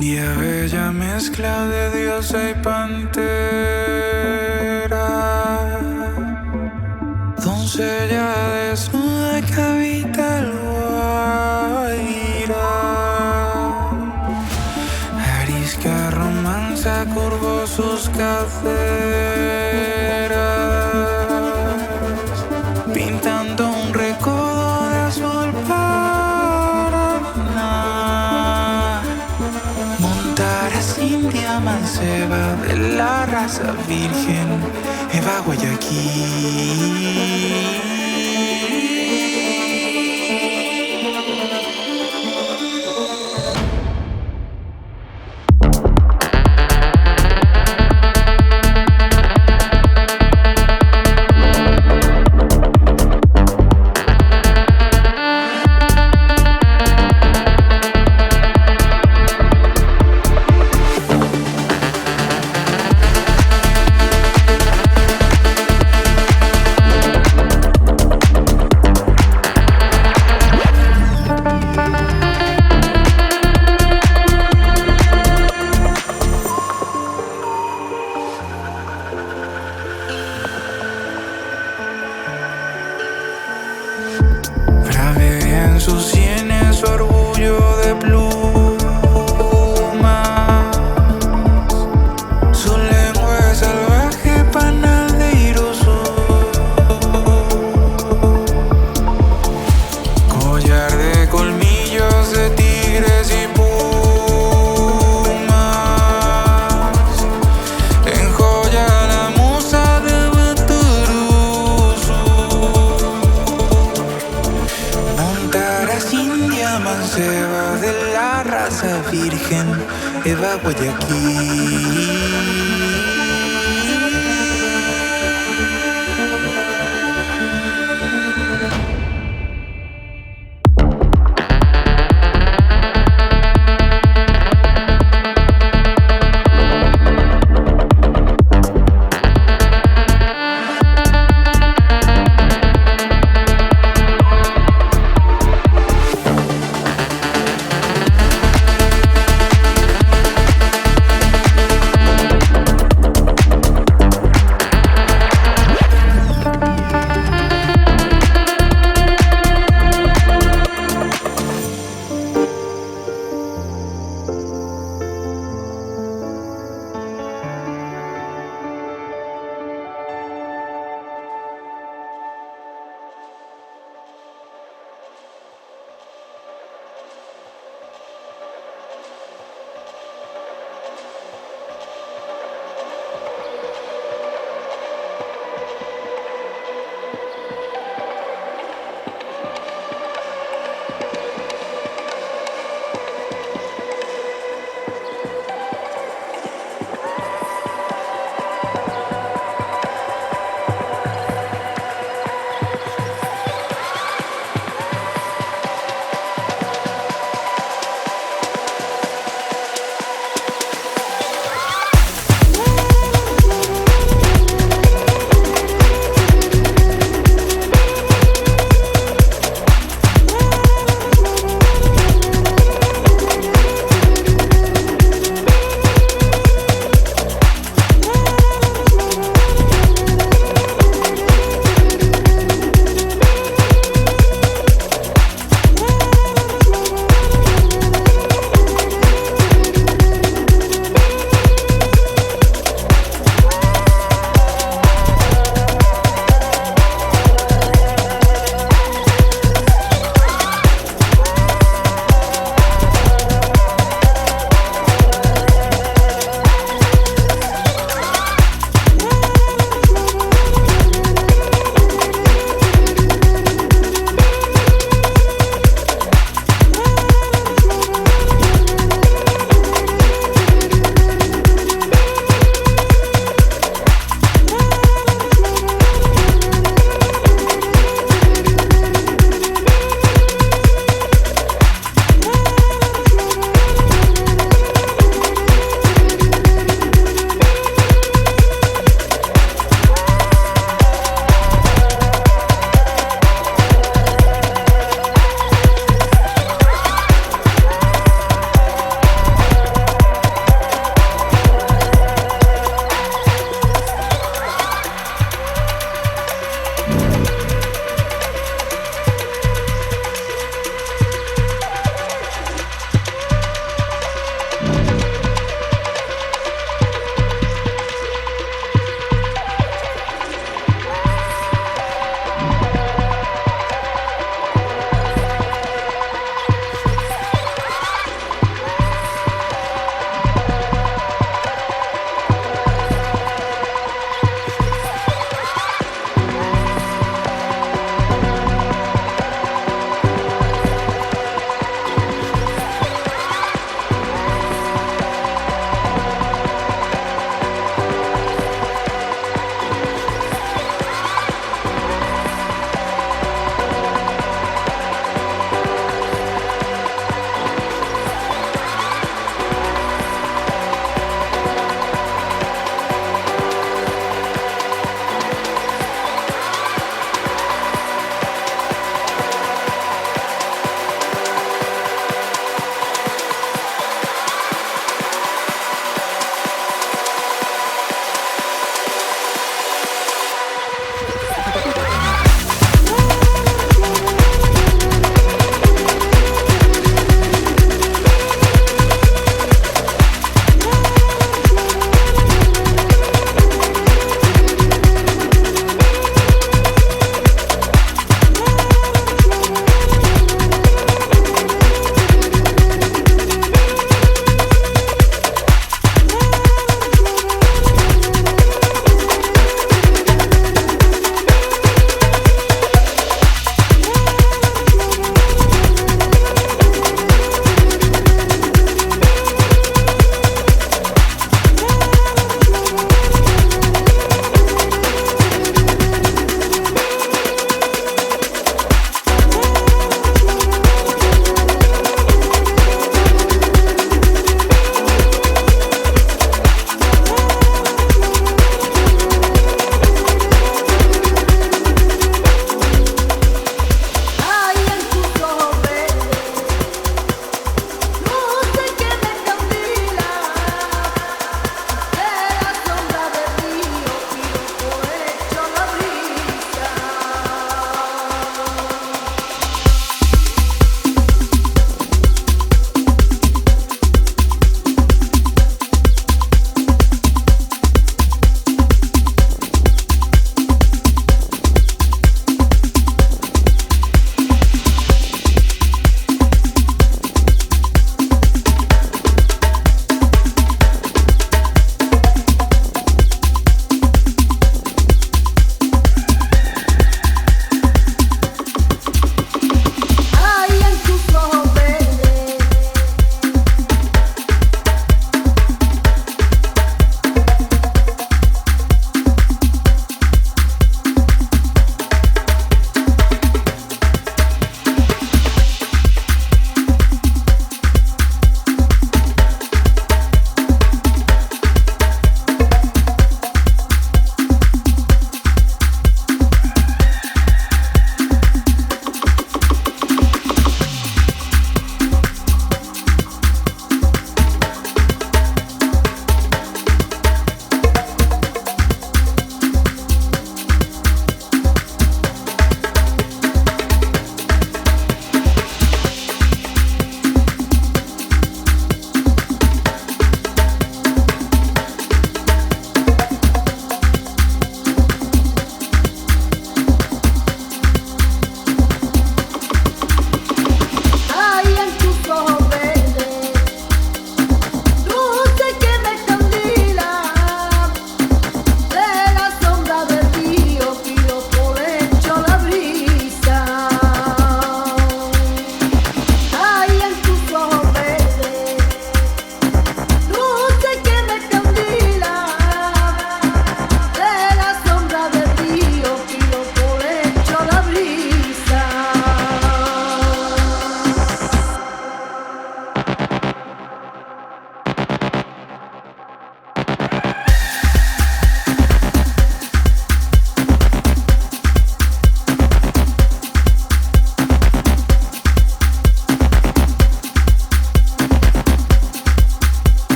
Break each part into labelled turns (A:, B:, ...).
A: Día bella mezcla de diosa y pantera, doncella desnuda que habita el Guaira. Arisca romanza curvó sus caderas, pintando un recodo de azul Paraná. Montaras india manceba de la raza virgen, Eva Guayaquil. Eva Guayaquil.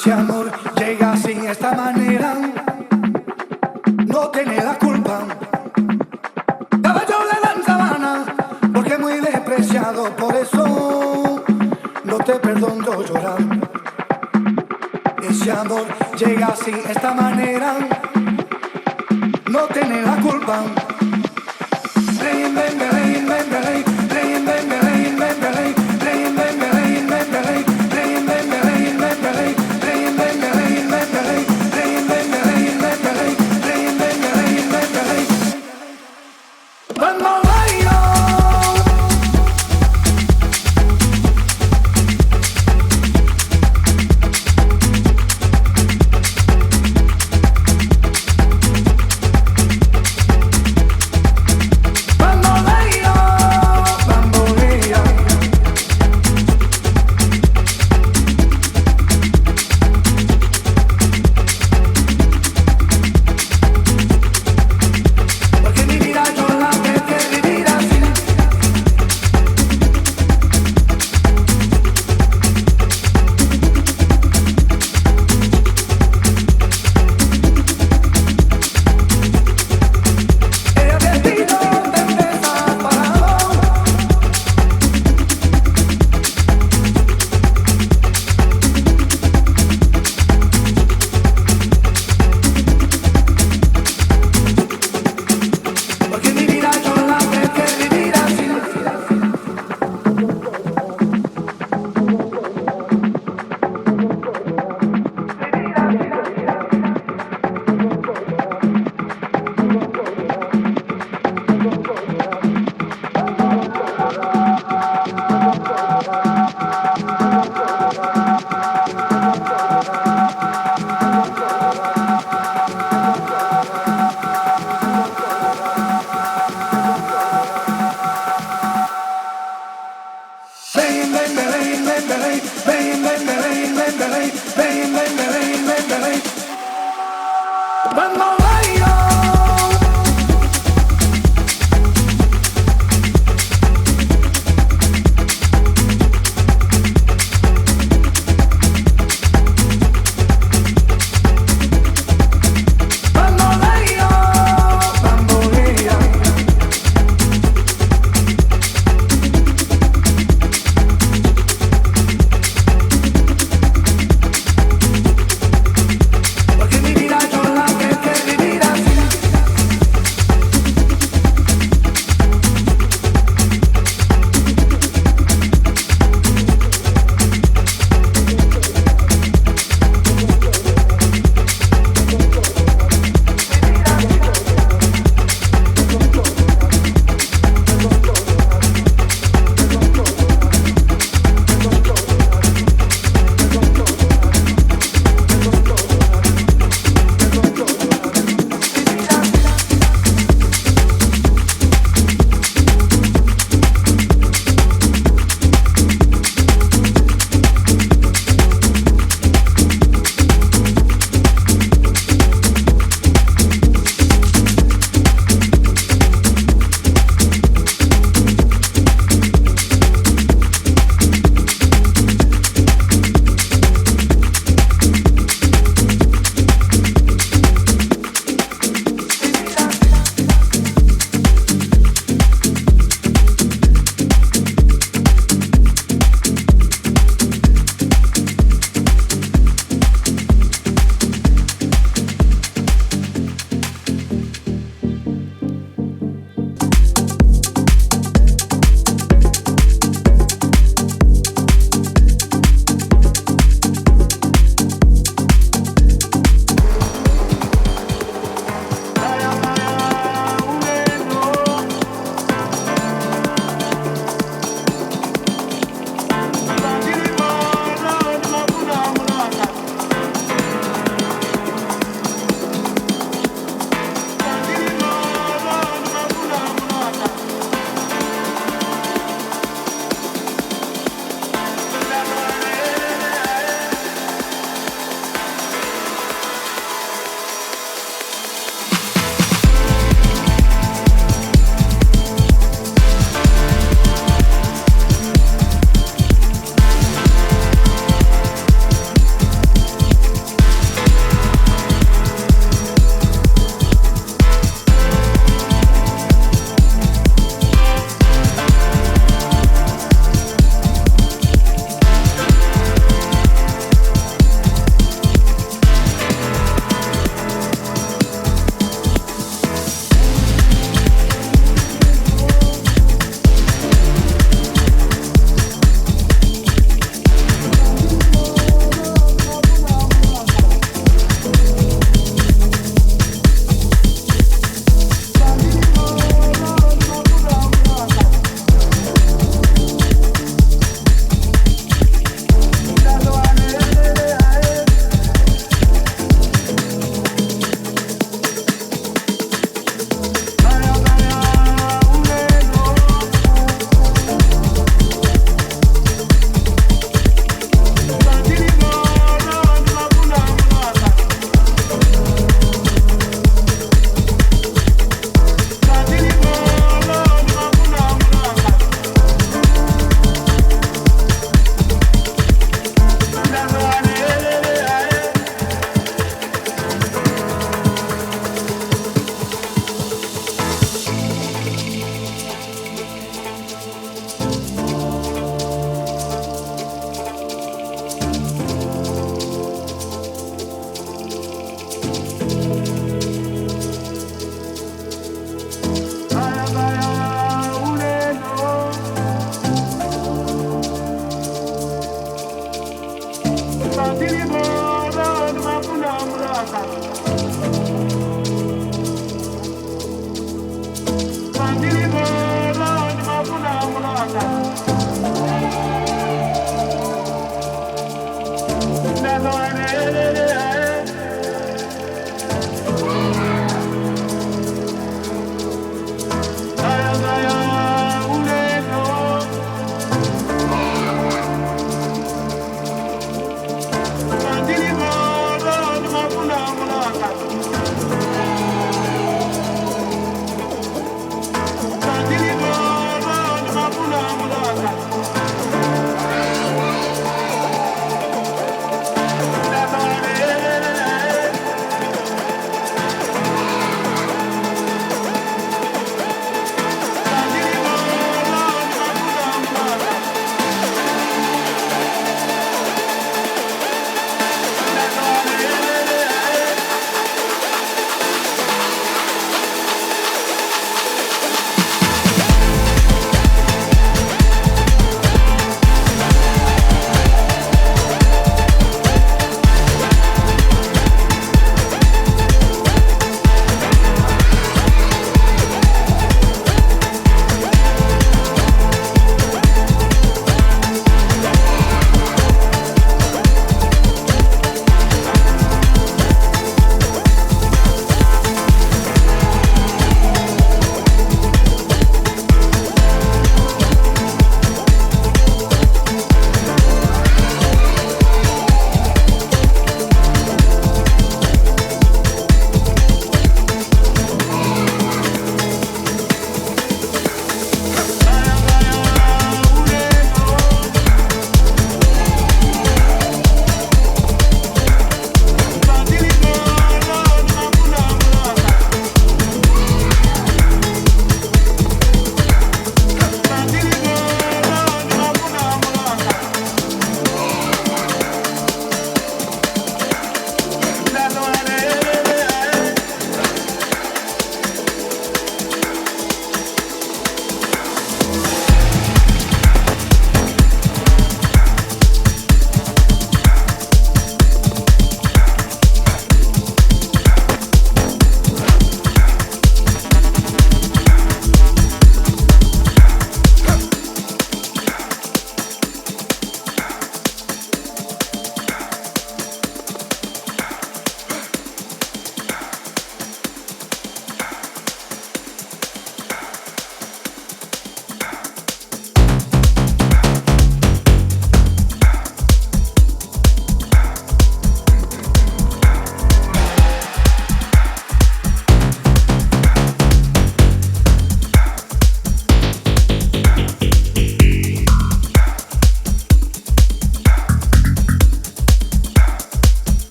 B: Ese amor llega así, esta manera, no tiene la culpa. Caballo le dan sabana, porque es muy despreciado, por eso no te perdono llorar. Ese amor llega así, esta manera, no tiene la culpa.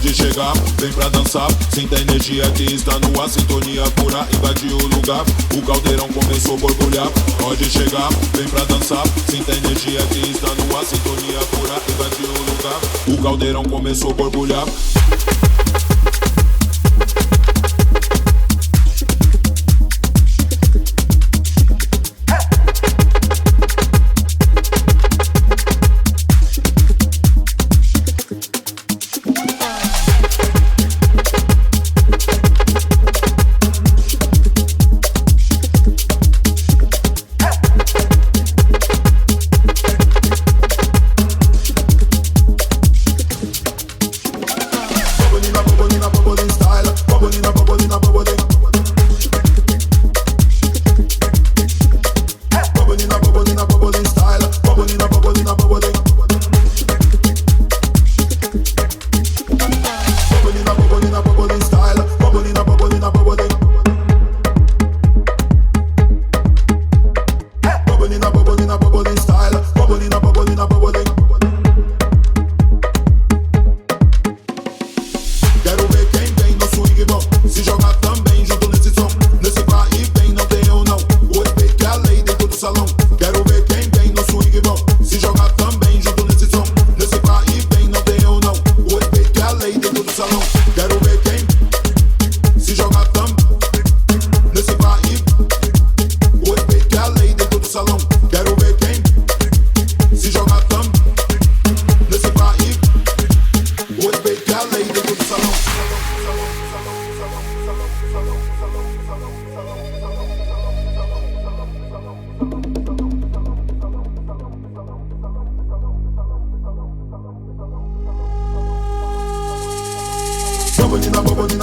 C: Pode chegar, vem pra dançar. Sinta a energia que está no ar, sintonia pura invadiu o lugar. O caldeirão começou a borbulhar. Pode chegar, vem pra dançar. Sinta a energia que está no ar, sintonia pura invadiu o lugar. O caldeirão começou a borbulhar.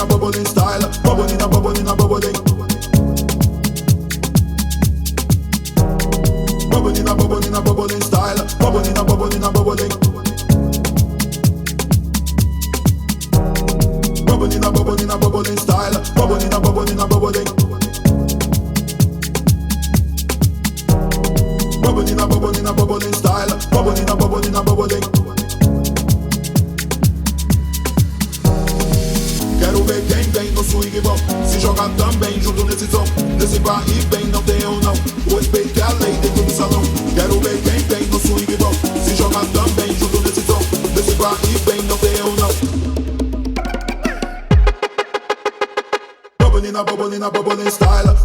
C: Bubbling style, bubbling, bubbling, bubbling. Bubbling, bubbling style, bubbling, bubbling, bubbling. Bubbling, bubbling style, bubbling, bubbling, bubbling. Bubbling, bubbling style, bubbling, bubbling, bubbling. Quero ver quem vem no swing bom, se jogar também junto nesse som. Nesse vai e vem, não tem ou não. O respeito é a lei dentro do salão. Quero ver quem vem no swing bom, se jogar também junto nesse som. Nesse vai e vem, não tem ou não. Bubbling, bubbling style.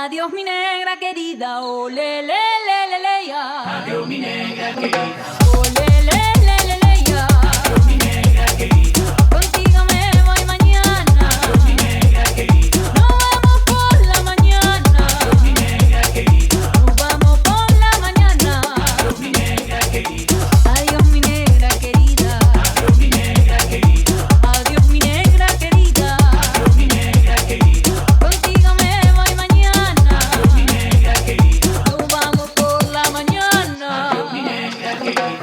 D: Adiós mi negra querida, oh le le le le le ya. Adiós mi negra querida, oh le le le le le ya. Adiós mi negra querida, contigo me voy mañana. Adiós mi negra querida, nos vamos por la mañana. Adiós mi negra querida, nos vamos por la mañana. Adiós mi negra querida, adiós mi negra querida. Adiós mi negra querida, adiós mi negra querida. Adiós mi negra querida, contigo me voy mañana. Adiós mi negra querida, nos vamos por la mañana. Adiós mi negra querida.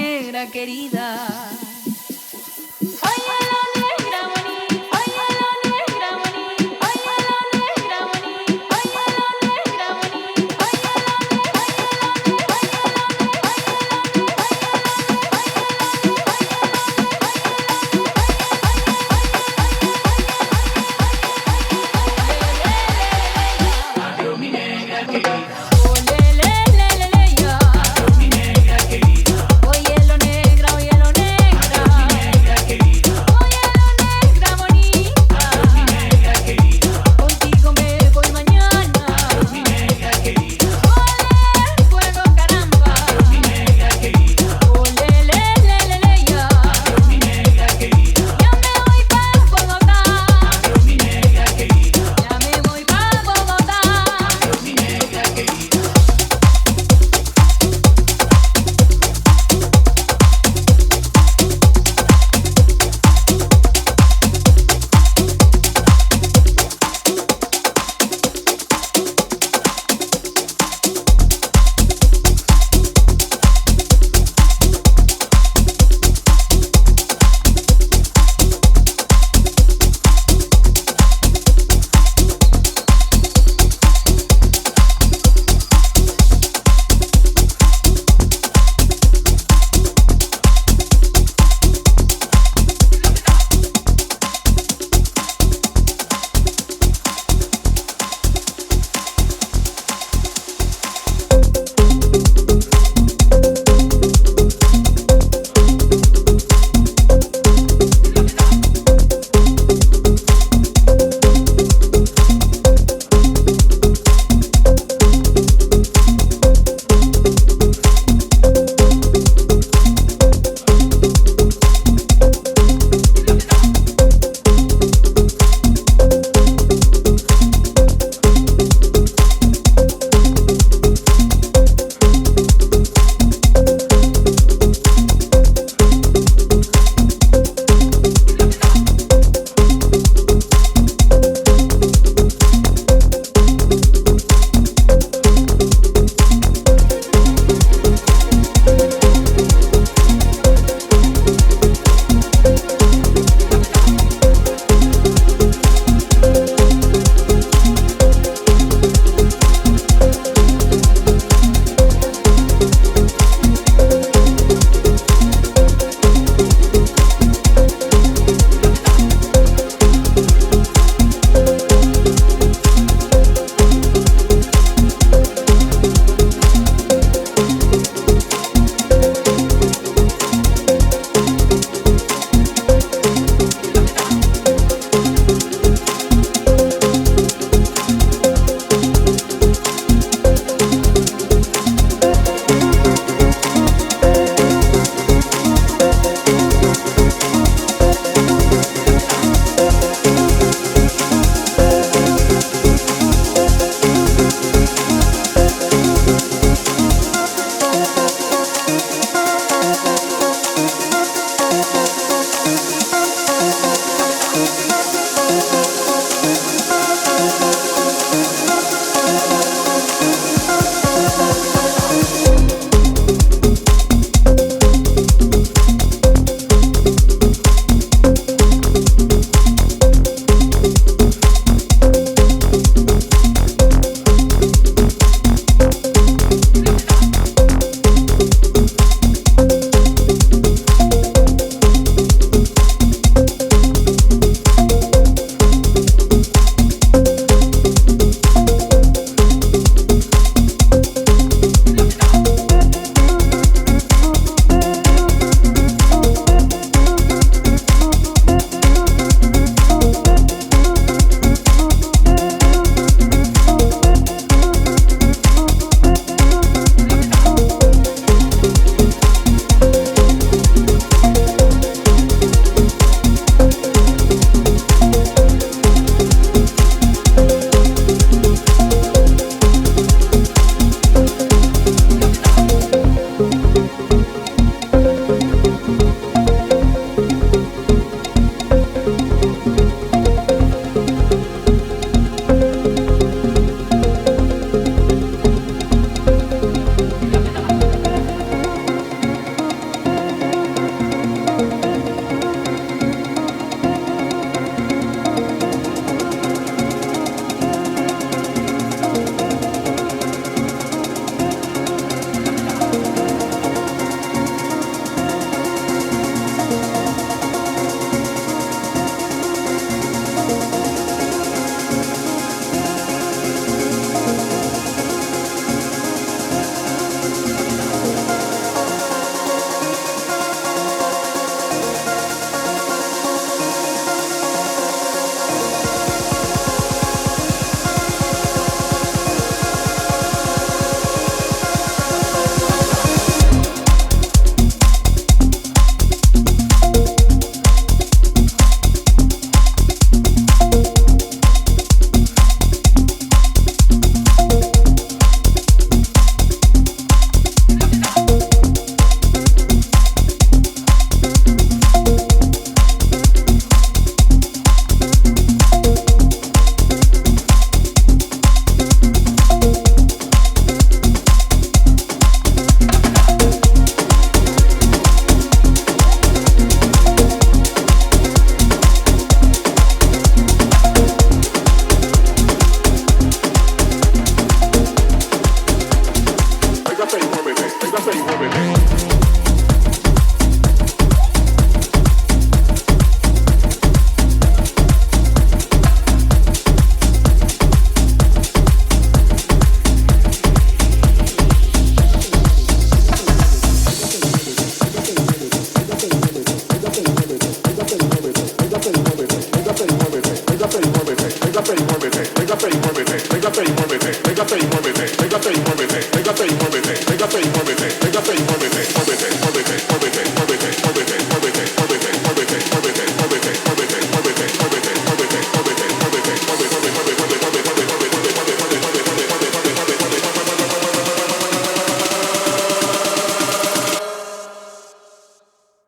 D: negra querida. Oye lo negra bonita, oye lo negra bonita, oye lo negra bonita, oye lo negra bonita, oye lo
E: Adiós mi negra querida.
D: Adiós mi negra querida. Oye lo negra,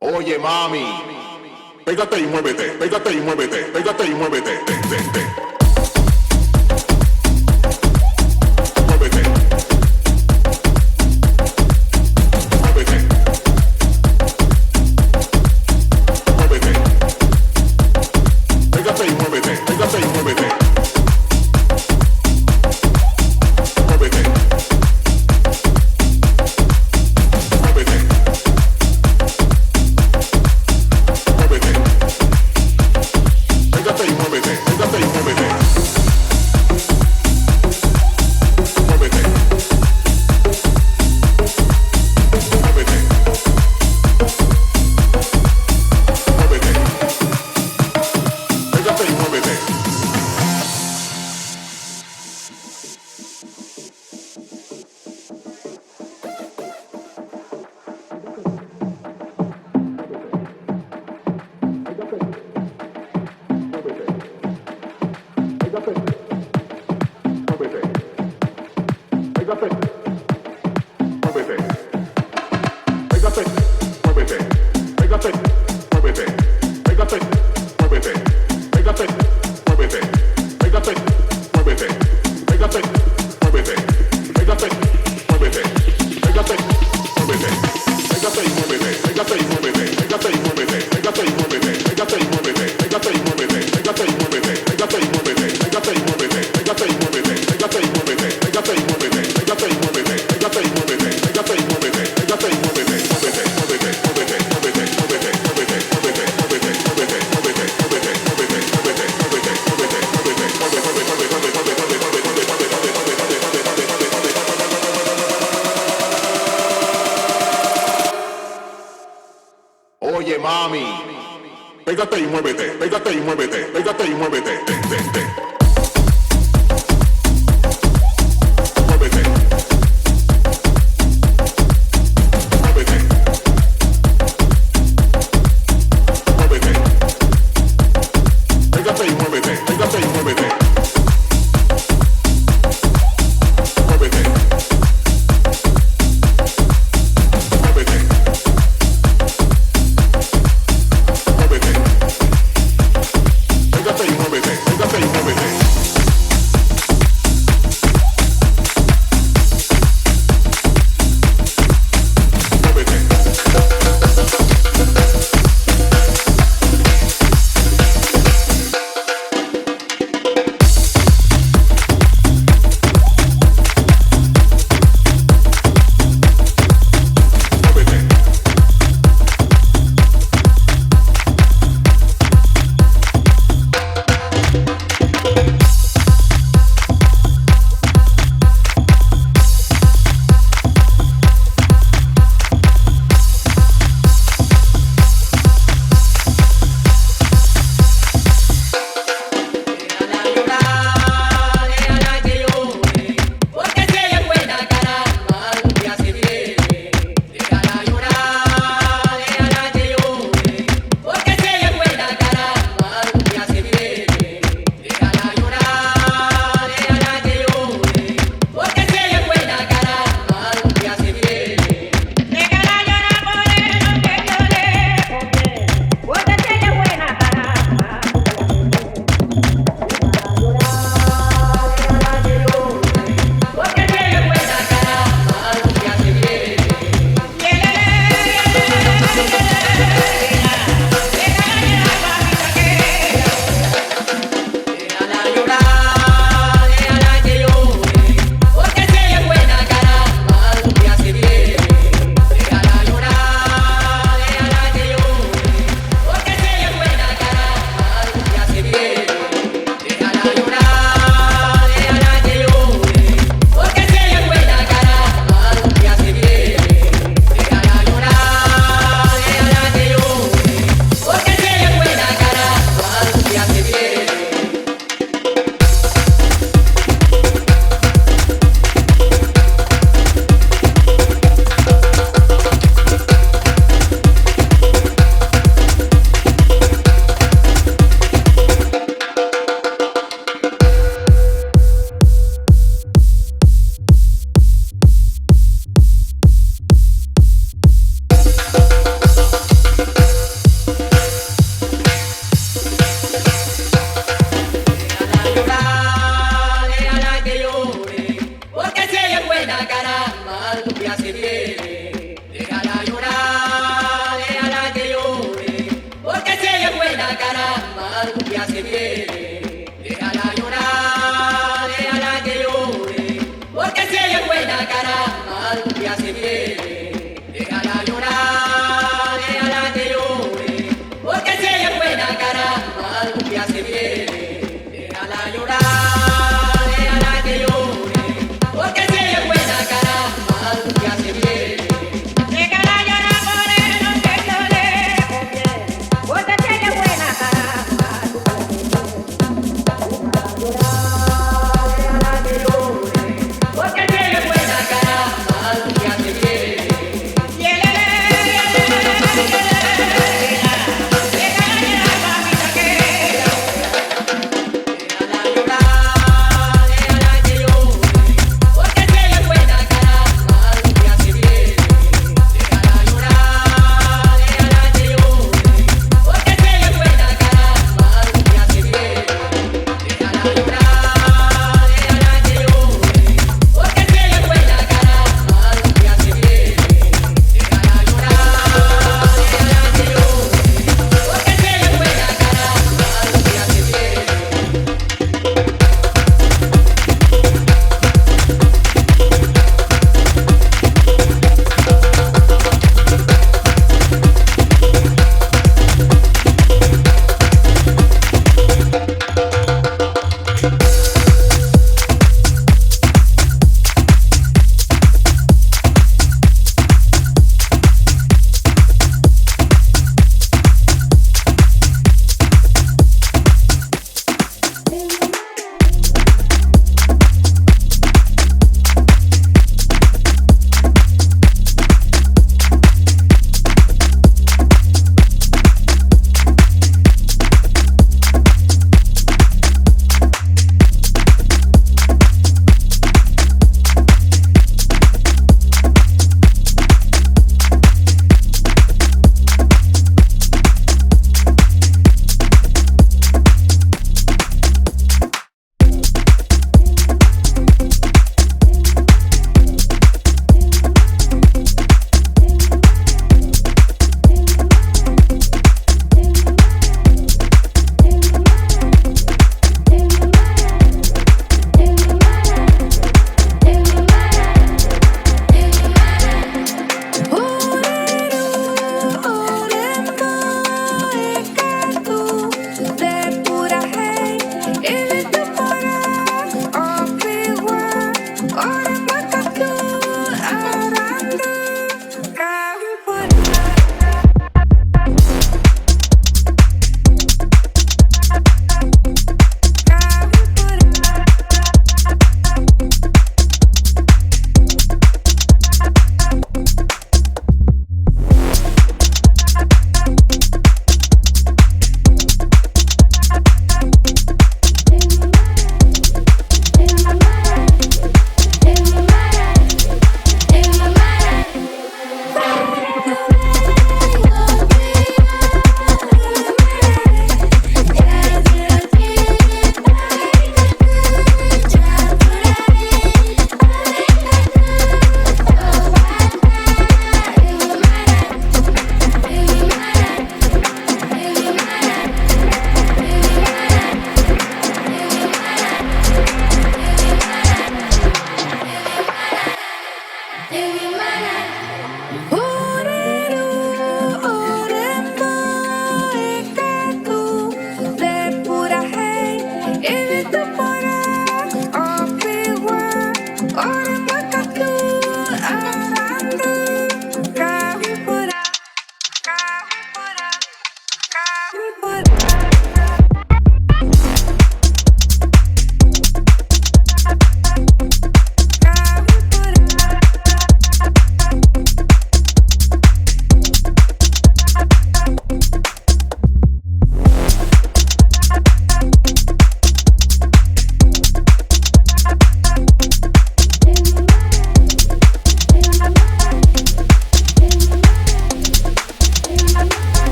C: Oye mami, pégate y muévete, pégate y muévete, pégate y muévete, Muévete. Muévete. Muévete. Pégate y muévete, pégate y muévete. Muévete. Oye mami, pégate y muévete, pégate y muévete, pégate y muévete, Muévete. Muévete. Muévete. Pégate y muévete, pégate y muévete. Muévete. Muévete. Pégate y muévete, pégate y muévete.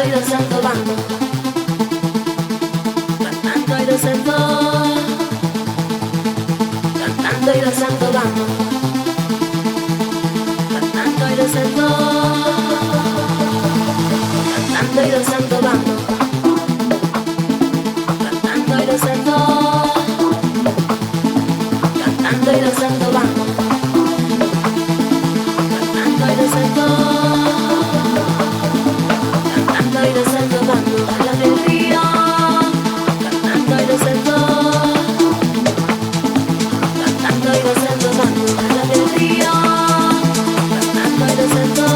F: Cantando y danzando vamos. Cantando y danzando. Cantando y danzando vamos. Cantando y danzando. Cantando y danzando vamos. Cantando y danzando. Cantando y danzando vamos. Cantando y danzando. Cantando y danzando vamos a la del río. Cantando y danzando. Cantando y danzando vamos a la del río. Cantando y danzando.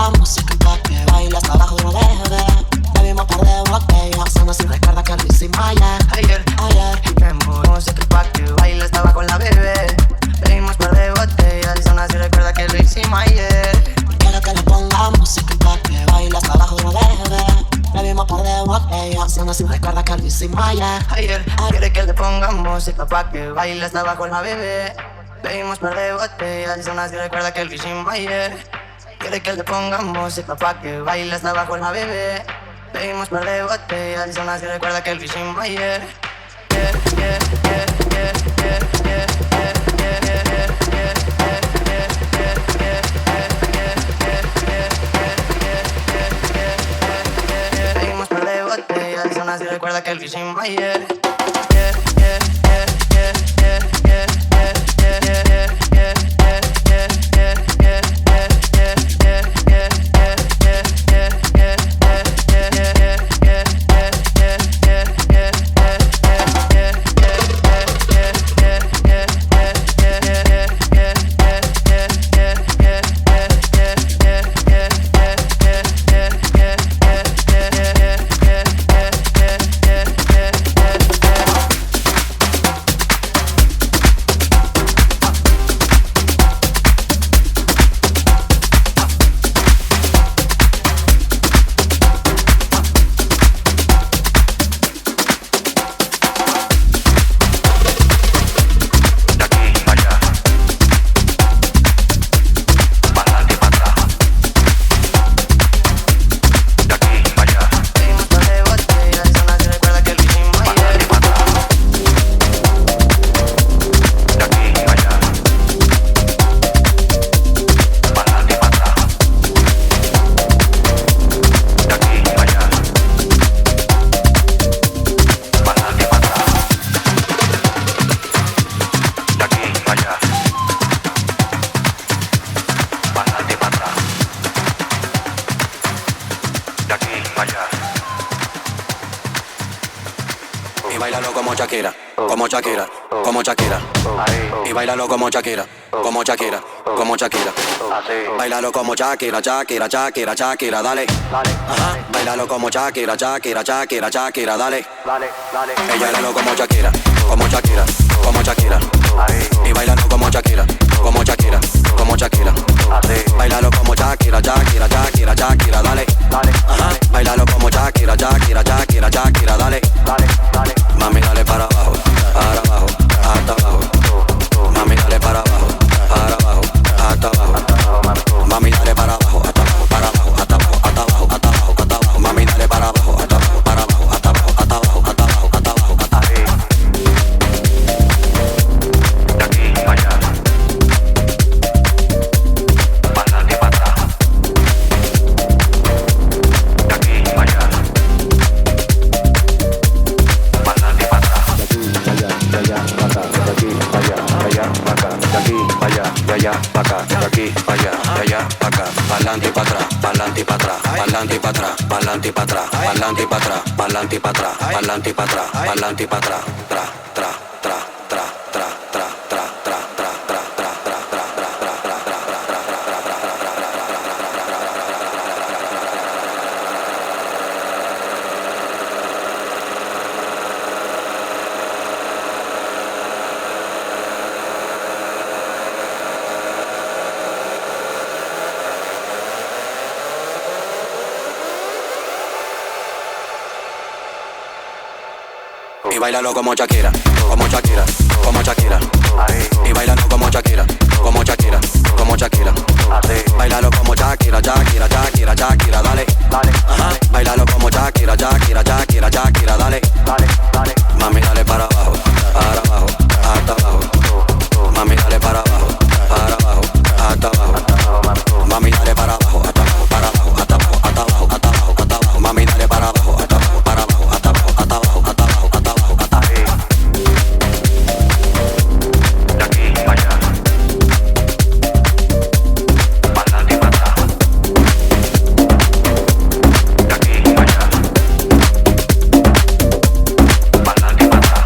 F: ponga música pa' que bailes abajo no bebe. Bebimos par de botellas, no si recuerda que lo hicimos ayer.
G: Tengo música pa' que bailes estaba con la bebé. Bebimos par de botellas, no si recuerda que lo hicimos ayer.
F: Quiero que le ponga música pa' que bailes abajo no bebe. Bebimos par de botellas, no si recuerda que lo hicimos ayer.
G: Quiere que le ponga música pa' que bailes estaba con la bebé. Bebimos par de botellas, no si recuerda que lo hicimos ayer. Quiere que le ponga música pa' que bailes abajo en la bebé. Bebimos par de botellas, no si recuerda que lo hicimos ayer. Bebimos par de botellas, no si recuerda que lo hicimos ayer.
H: Y bailalo como Shakira, como Shakira, como Shakira. Bailalo como Shakira, Shakira, Shakira, Shakira, dale. Ajá, bailalo como Shakira, Shakira, Shakira, Shakira, dale. Ella bailalo como Shakira, como Shakira, como Shakira. Y bailalo como Shakira, como Shakira, como Shakira. Bailalo como Shakira, Shakira, Shakira, Shakira, dale. Ajá, bailalo como Shakira, Shakira, Shakira, Shakira, dale. Mami, dale para abajo, hasta abajo. Mami, dale para abajo, hasta abajo. Mami, dale para abajo, hasta abajo, para abajo, hasta abajo, hasta abajo, hasta abajo, hasta abajo. Mami, dale para abajo, hasta abajo, para abajo, hasta abajo, hasta abajo, hasta abajo, hasta abajo, hasta abajo. De aquí para allá. Para adelante y para atrás. De aquí para allá. Para adelante y para atrás. De allá para acá, de aquí para allá, de allá para acá, de aquí para allá, de allá para acá, de aquí para allá, de allá para acá, pa'lante y para atrás, pa'lante y para atrás, pa'lante y para atrás, pa'lante y para atrás, pa'lante y para atrás, pa'lante y para atrás, pa'lante y para atrás, pa'lante y para atrás, tra, tra, tra, tra, tra, tra, tra, tra, tra, tra, tra, tra, tra, tra, tra, tra, tra, y bailalo como Shakira, como Shakira, como Shakira. Y bailalo como Shakira, como Shakira, como Shakira. Bailalo como Shakira, Shakira, Shakira, Shakira, dale. Ajá, bailalo como Shakira, Shakira, Shakira, Shakira, dale. Mami, dale para abajo, hasta abajo. Mami, dale para abajo, hasta abajo. Mami, dale para abajo, hasta abajo, para abajo, hasta abajo, hasta abajo, hasta abajo, hasta abajo. Mami, dale para abajo, hasta abajo, para abajo, hasta abajo, hasta abajo, hasta abajo, hasta abajo, hasta abajo. De aquí para allá. Para adelante y para atrás. De aquí para allá. Para adelante y para atrás.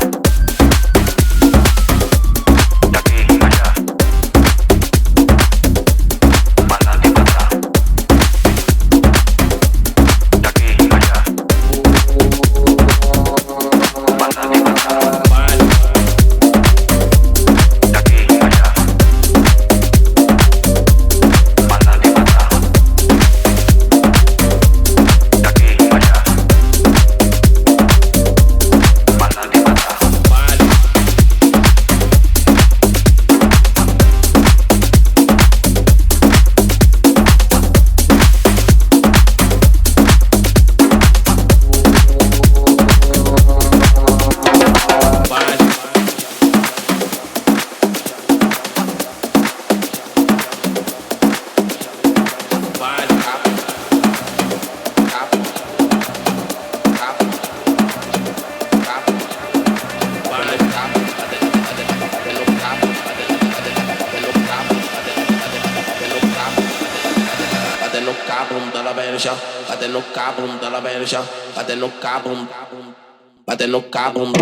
I: cabum da la verja, bate no cabum da la verja, bate no cabum, bate no cabum.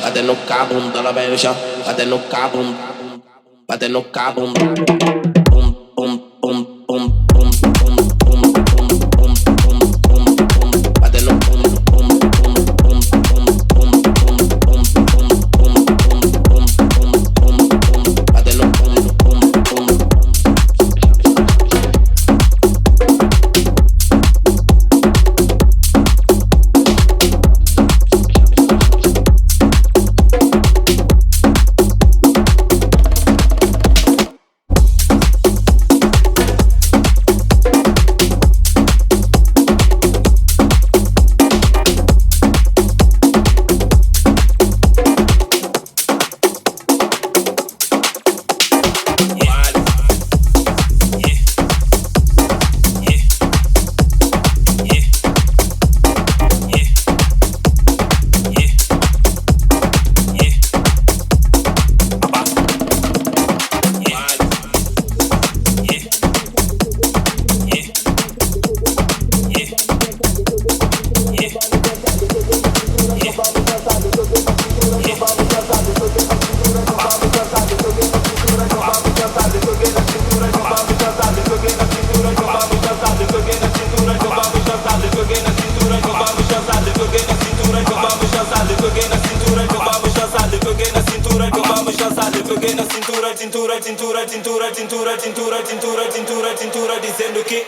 I: Bate no cabum da la verja, bate no cabum, bate no cabum. Bum bum bum bum bum bum bum bum bum bum bum bum. Bate no bum bum bum bum bum bum bum bum bum bum bum bum bum bum. Bate no bum bum bum. Cintura dizendo que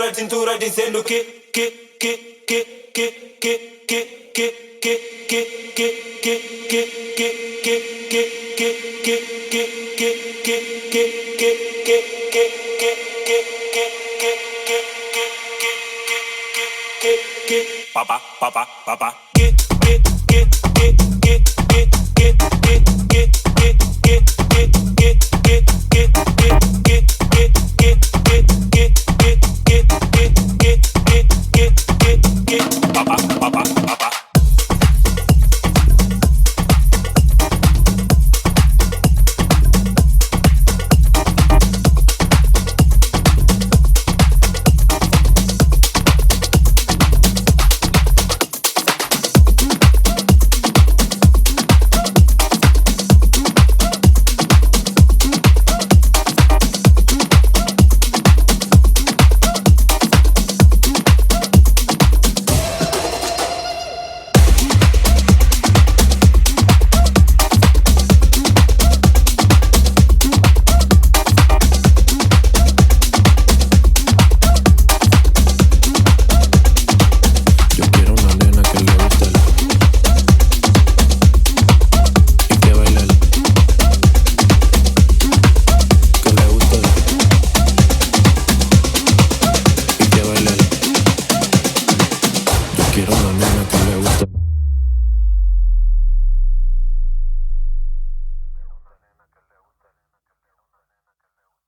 I: cintura dizendo que
J: papá, papá, papá.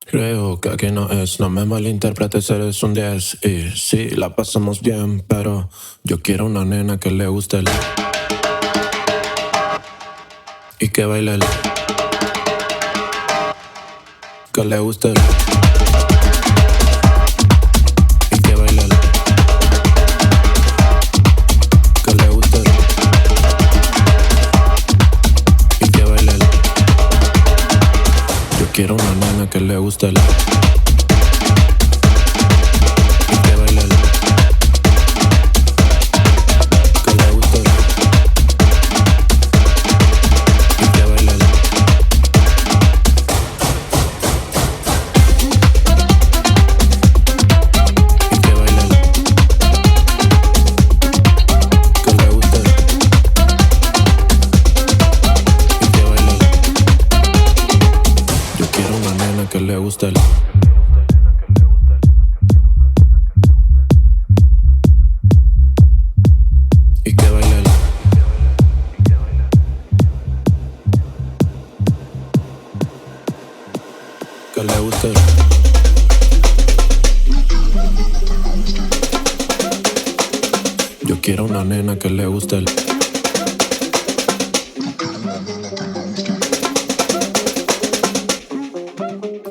K: Creo que aquí no es, no me malinterpretes, eres un 10. Y sí, la pasamos bien, pero yo quiero una nena que le guste el y que baile el que le guste el y que baile el que le guste el y que baile el. Yo quiero una nena que le guste el y que baile el que le guste el y que baile el. Y que baile el que le guste el y que baile el. Yo quiero una nena que le guste el y que baile el que le guste el. Yo quiero una nena que le guste el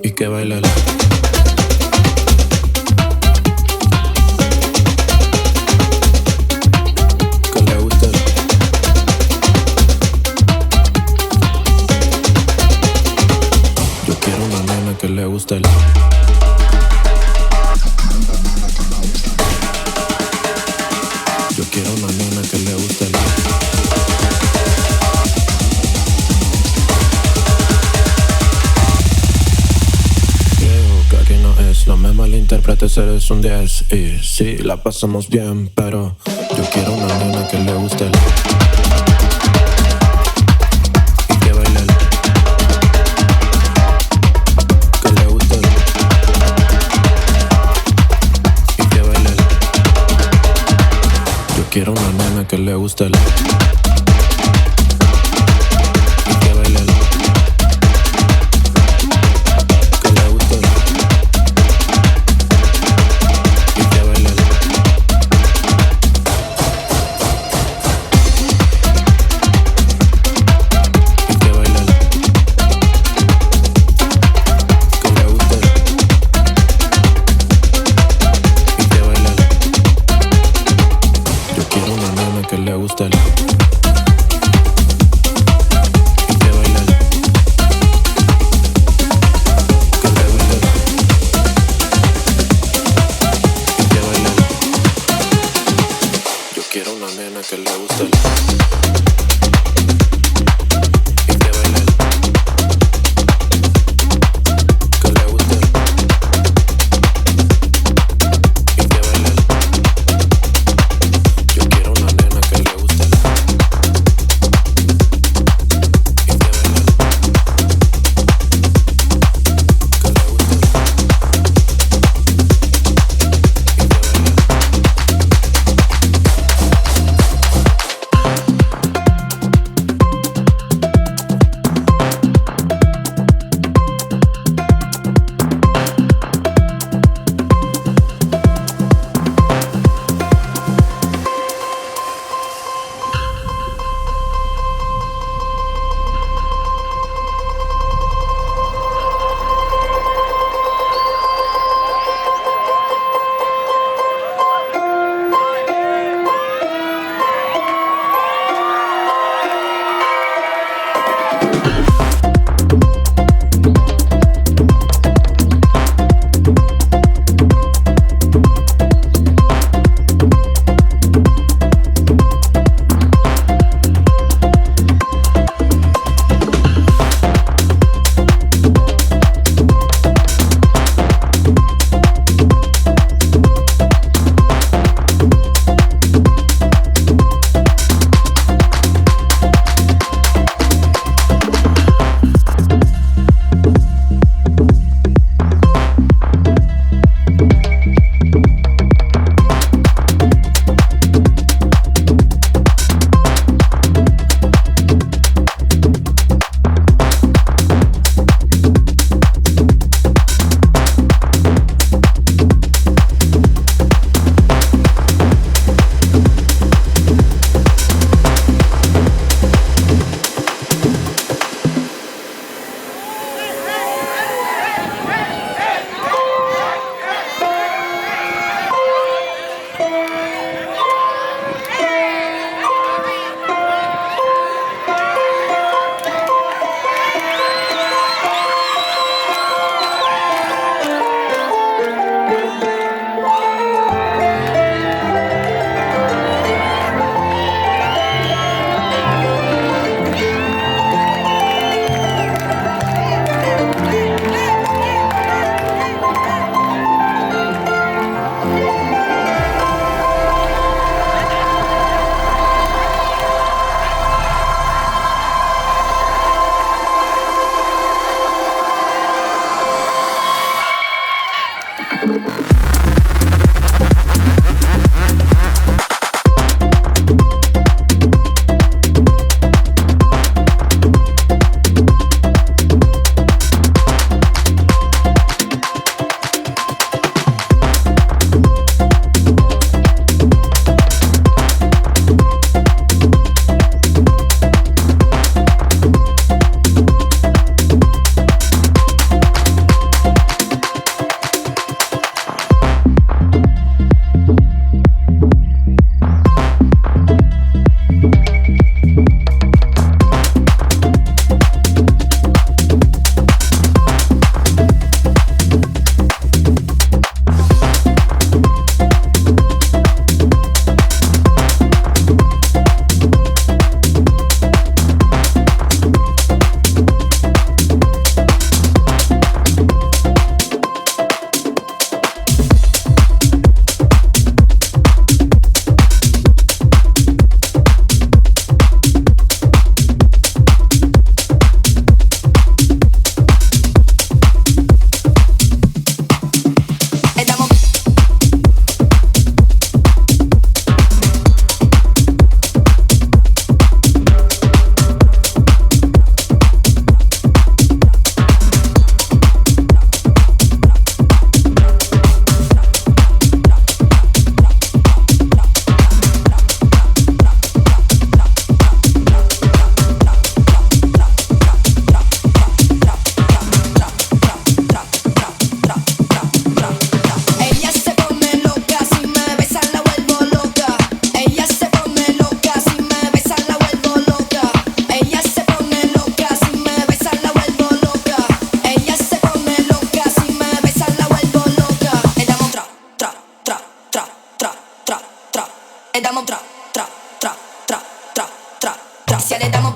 K: y que baile el que le guste el. Yo quiero una nena que le guste el yo quiero una nena que le guste el creo que aquí no es, no me malinterpretes, eres un 10. Y sí, la pasamos bien, pero yo quiero una nena que le guste el y que baile el que le guste el y que baile el. Yo quiero una nena que le guste el y que baile el que le guste el y que baile el. Y que baile el que le guste el y que baile el. Yo quiero una nena que le guste el y que baile el que le guste el y que baile el. Yo quiero una nena que le guste el y que baile el que le guste el y que baile el. Yo quiero una nena que le guste el y que baile el que le guste el y que baile el.
J: Le damos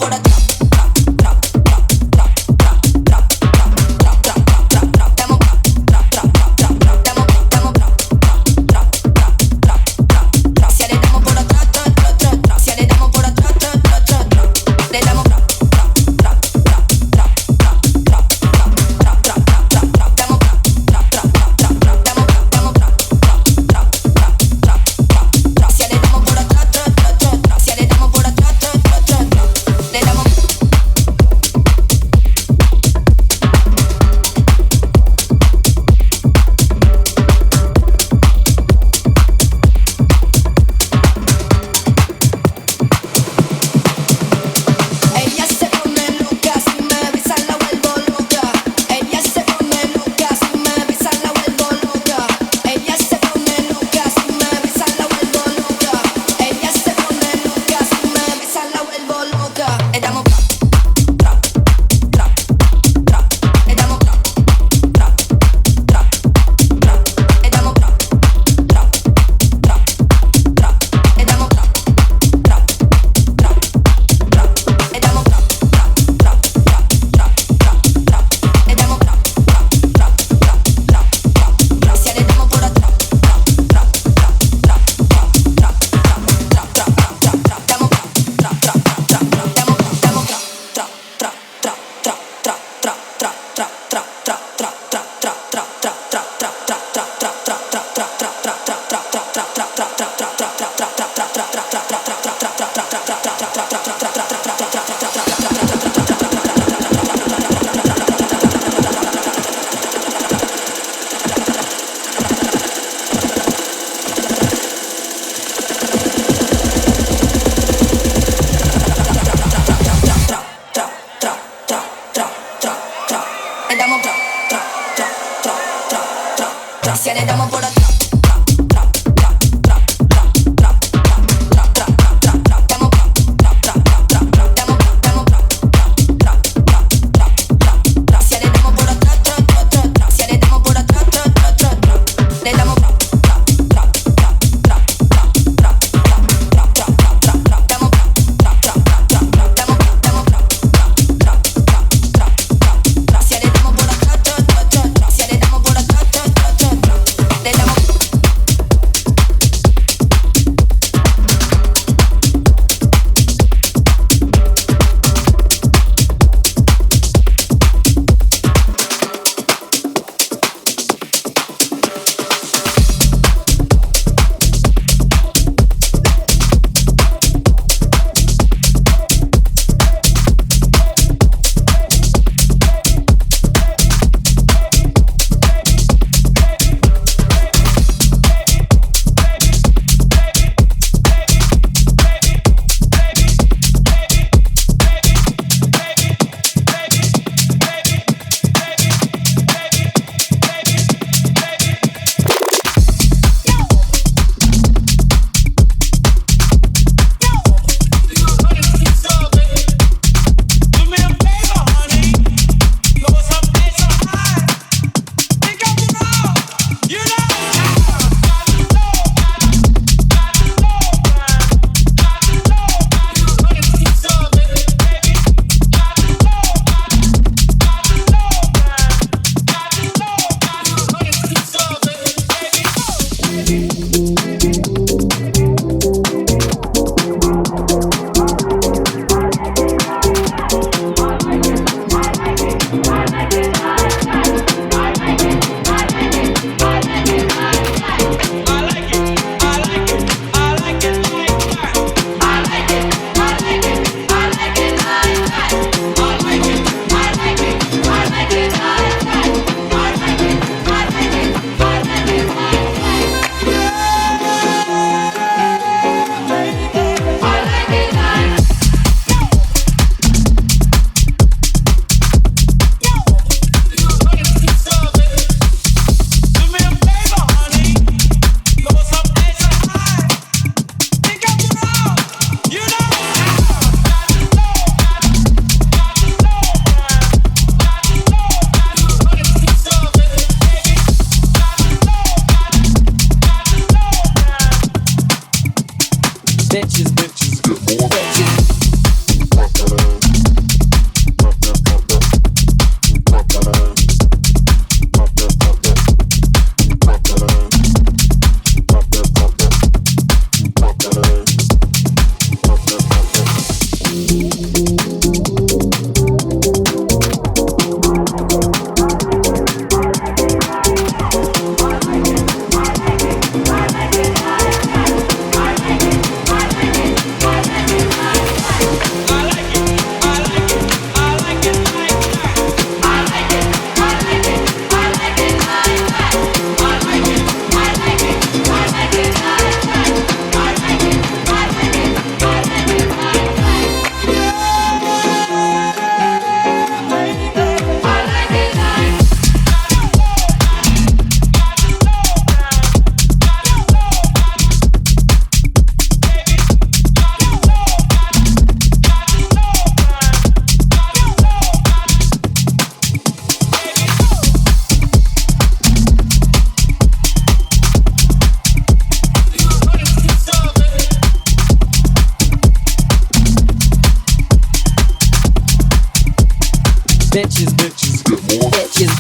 D: Bitches, bitches, get more. Bitches.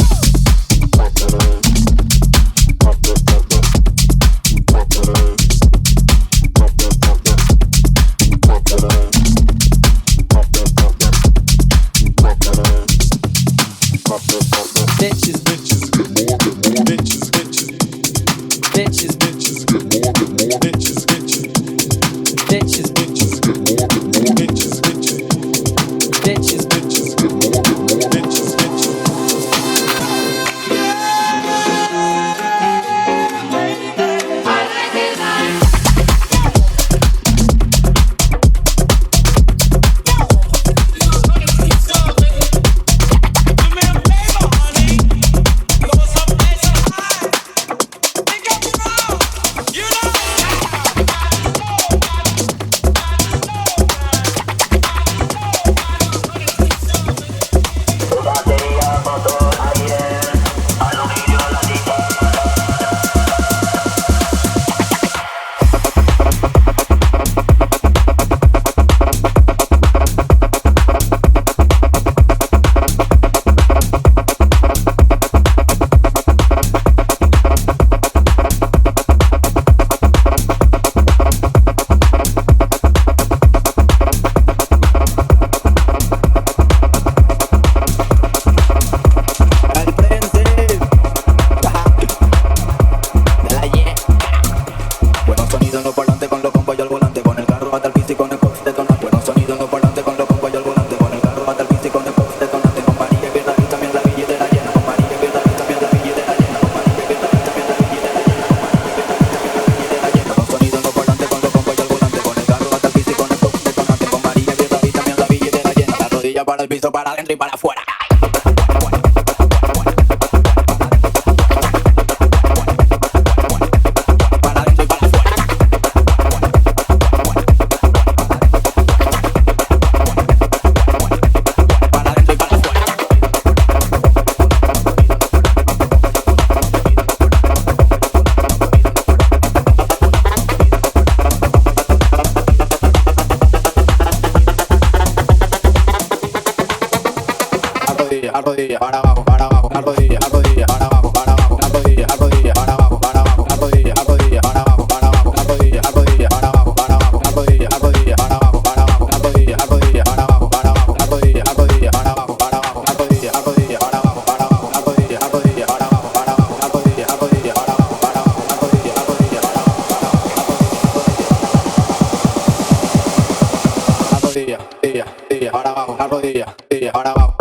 D: Bitches, bitches, get more, bitches, bitches, bitches, bitches, get more, bitches, bitches, bitches, bitches, get more, bitches, bitches, bitches, bitches, get more, bitches, bitches.
J: Para el piso, para adentro y para afuera. Rodilla, para abajo, para abajo, rodilla, rodilla, para abajo, para abajo, rodilla, rodilla, para abajo, para abajo, rodilla, rodilla, para abajo, para abajo, rodilla, rodilla, para abajo, para abajo, rodilla, rodilla, para abajo, para abajo, rodilla, rodilla, para abajo, para abajo, rodilla, rodilla, para abajo, para abajo, rodilla, rodilla, para abajo, para abajo, rodilla, rodilla, para abajo, para abajo, rodilla, rodilla, para abajo, para abajo, rodilla, rodilla, para abajo, rodilla, rodilla, para abajo, la rodilla, para abajo.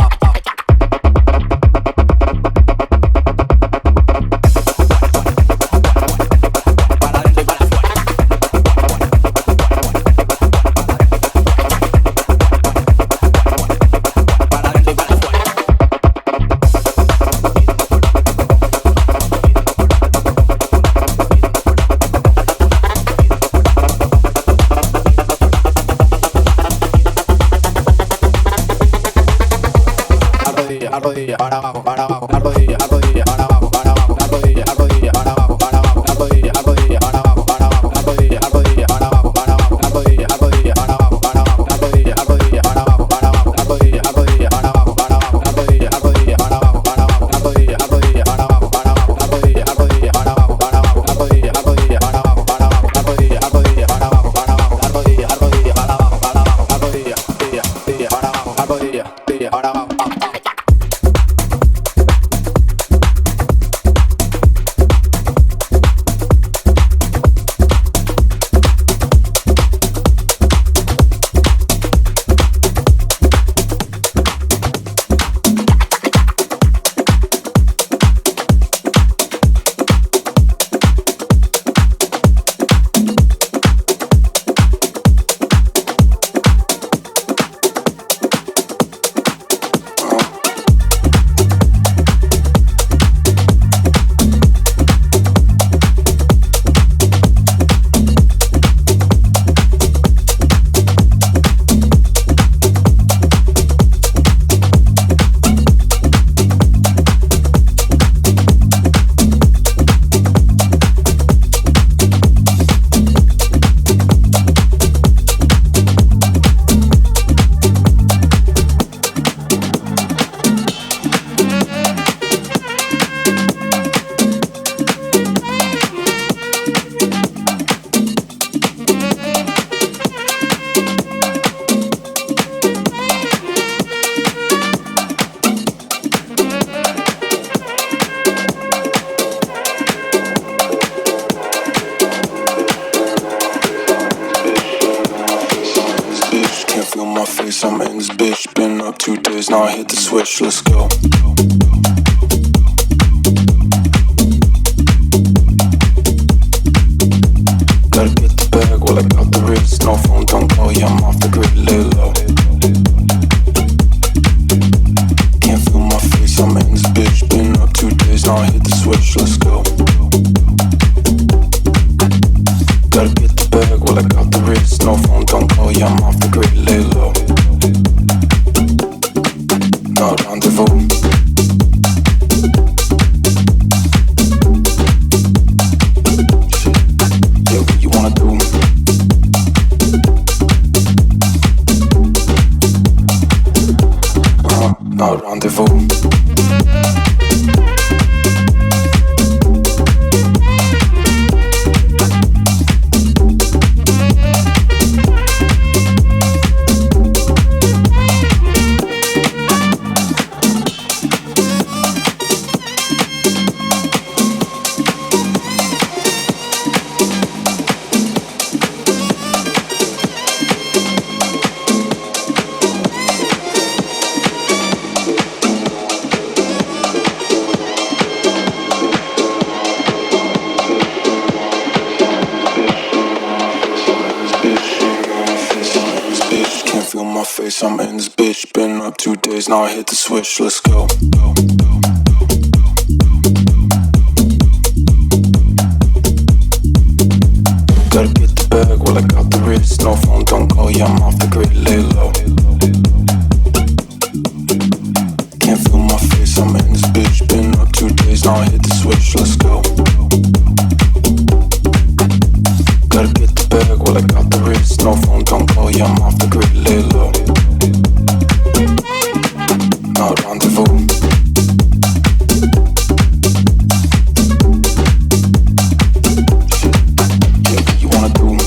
J: Rodilla, para abajo, para abajo, rodilla, rodilla, para abajo, para abajo, rodilla, rodilla, para abajo, para abajo, rodilla, rodilla, para abajo, para abajo, rodilla, rodilla, para abajo, para abajo, rodilla, rodilla, para abajo, para abajo, rodilla, rodilla, para abajo, para abajo, rodilla, rodilla, para abajo, para abajo, rodilla, rodilla, para abajo, para abajo, rodilla, rodilla, para abajo, para abajo, rodilla, rodilla, para abajo, para abajo, rodilla, rodilla, para abajo, para abajo, rodilla, rodilla, para abajo, para abajo, rodilla, rodilla, para abajo, para abajo, rodilla, rodilla, para abajo, rodilla, para abajo.
K: feel my face, I'm in this bitch. Been up 2 days, now I hit the switch, let's go. Gotta get the bag while I got the wrist. No phone, don't call, yeah, I'm off the grid, lay low. Can't feel my face, I'm in this bitch. Been up 2 days, now I hit the switch, let's go. Gotta get the bag while I got the wrist. No phone, don't call, yeah, I'm off the grid, lay low. No rendezvous. Yeah, what you wanna do? No rendezvous. I'm in this bitch, been up 2 days, now I hit the switch, let's go. Gotta get the bag while I got the wrist. No phone, don't call, yeah, I'm off the grid, lay low. Can't feel my face, I'm in this bitch, been up 2 days, now I hit the switch, let's go. Gotta get the bag while I got the wrist. No phone, don't call, yeah, I'm off the grid, lay low. No rendezvous. Yeah, what you wanna do?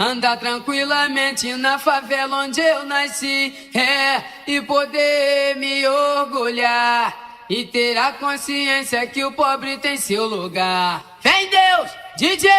L: Andar tranquilamente na favela onde eu nasci, e poder me orgulhar e ter a consciência que o pobre tem seu lugar. Vem Deus, DJ!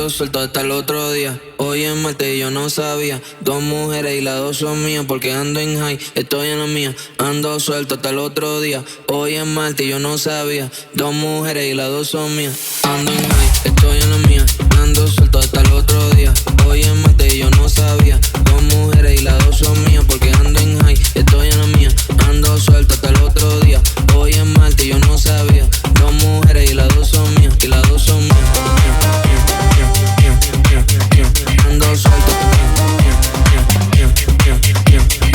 M: ando suelto hasta el otro día. Hoy es martes y yo no sabía. 2 mujeres y las 2 son mías. Porque ando en high, estoy en la mía. Ando suelto hasta el otro día. Hoy es martes y yo no sabía. 2 mujeres y las 2 son mías. Ando en high, estoy en la mía. Ando suelto hasta el otro día. Hoy es martes y yo no sabía. 2 mujeres y las 2 son mías. Porque ando en high, estoy en la mía. Ando suelto hasta el otro día. Hoy es martes y yo no sabía. 2 mujeres y las 2 son mías. Y las 2 son mías. Ando suelto,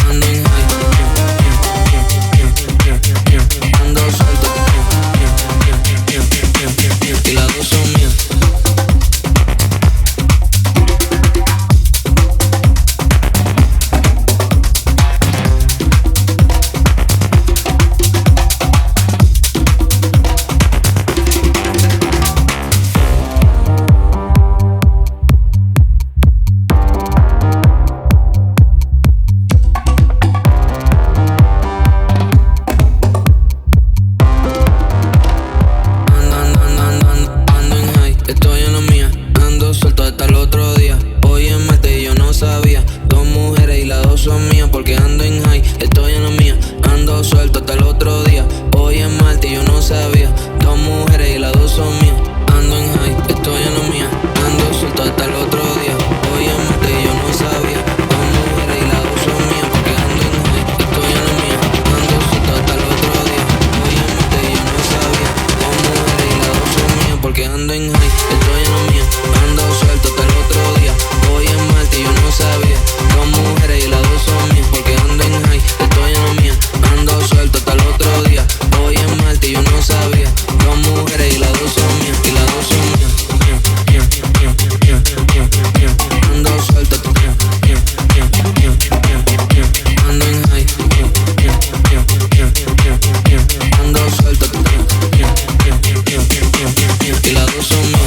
M: ando en high, ando suelto, y las 2 son mías.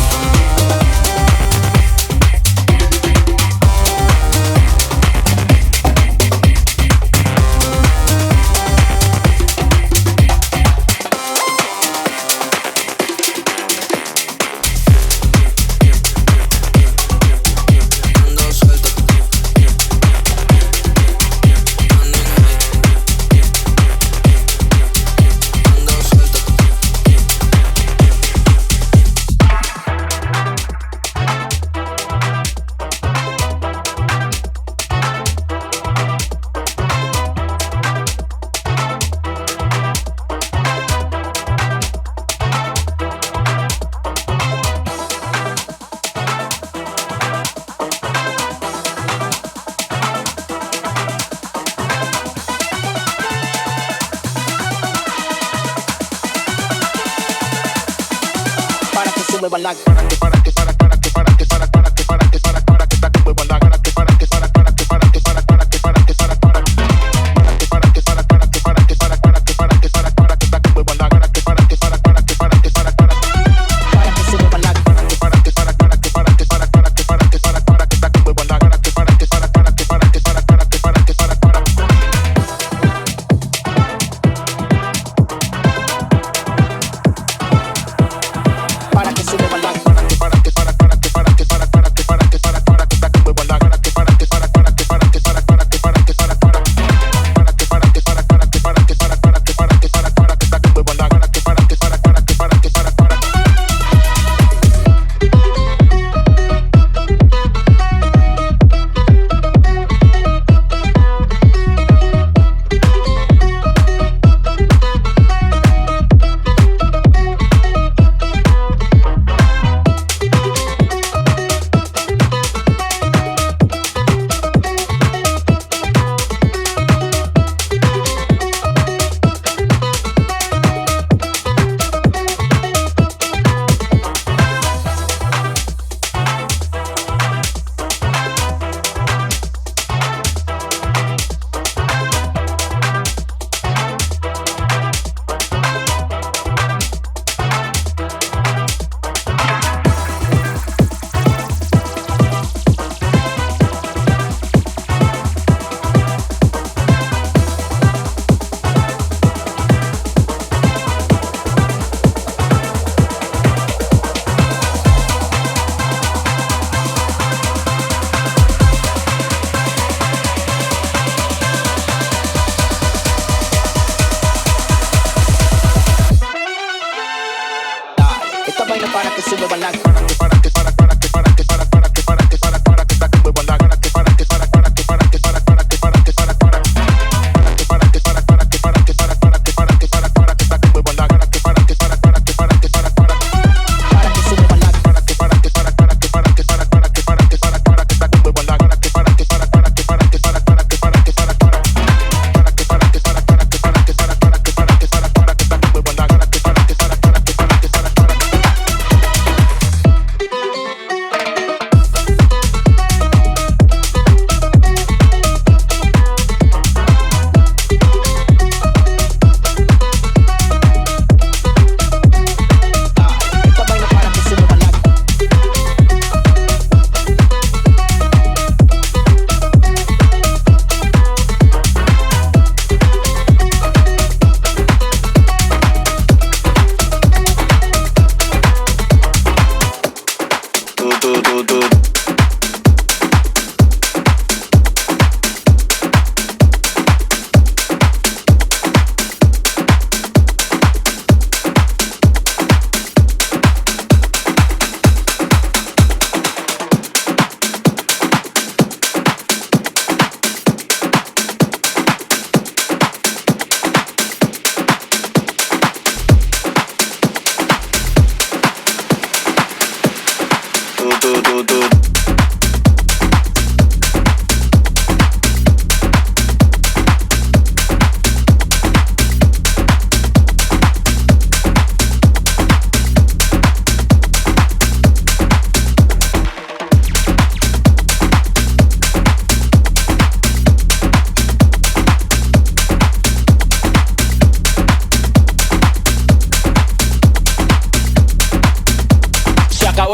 J: Para que se mueva la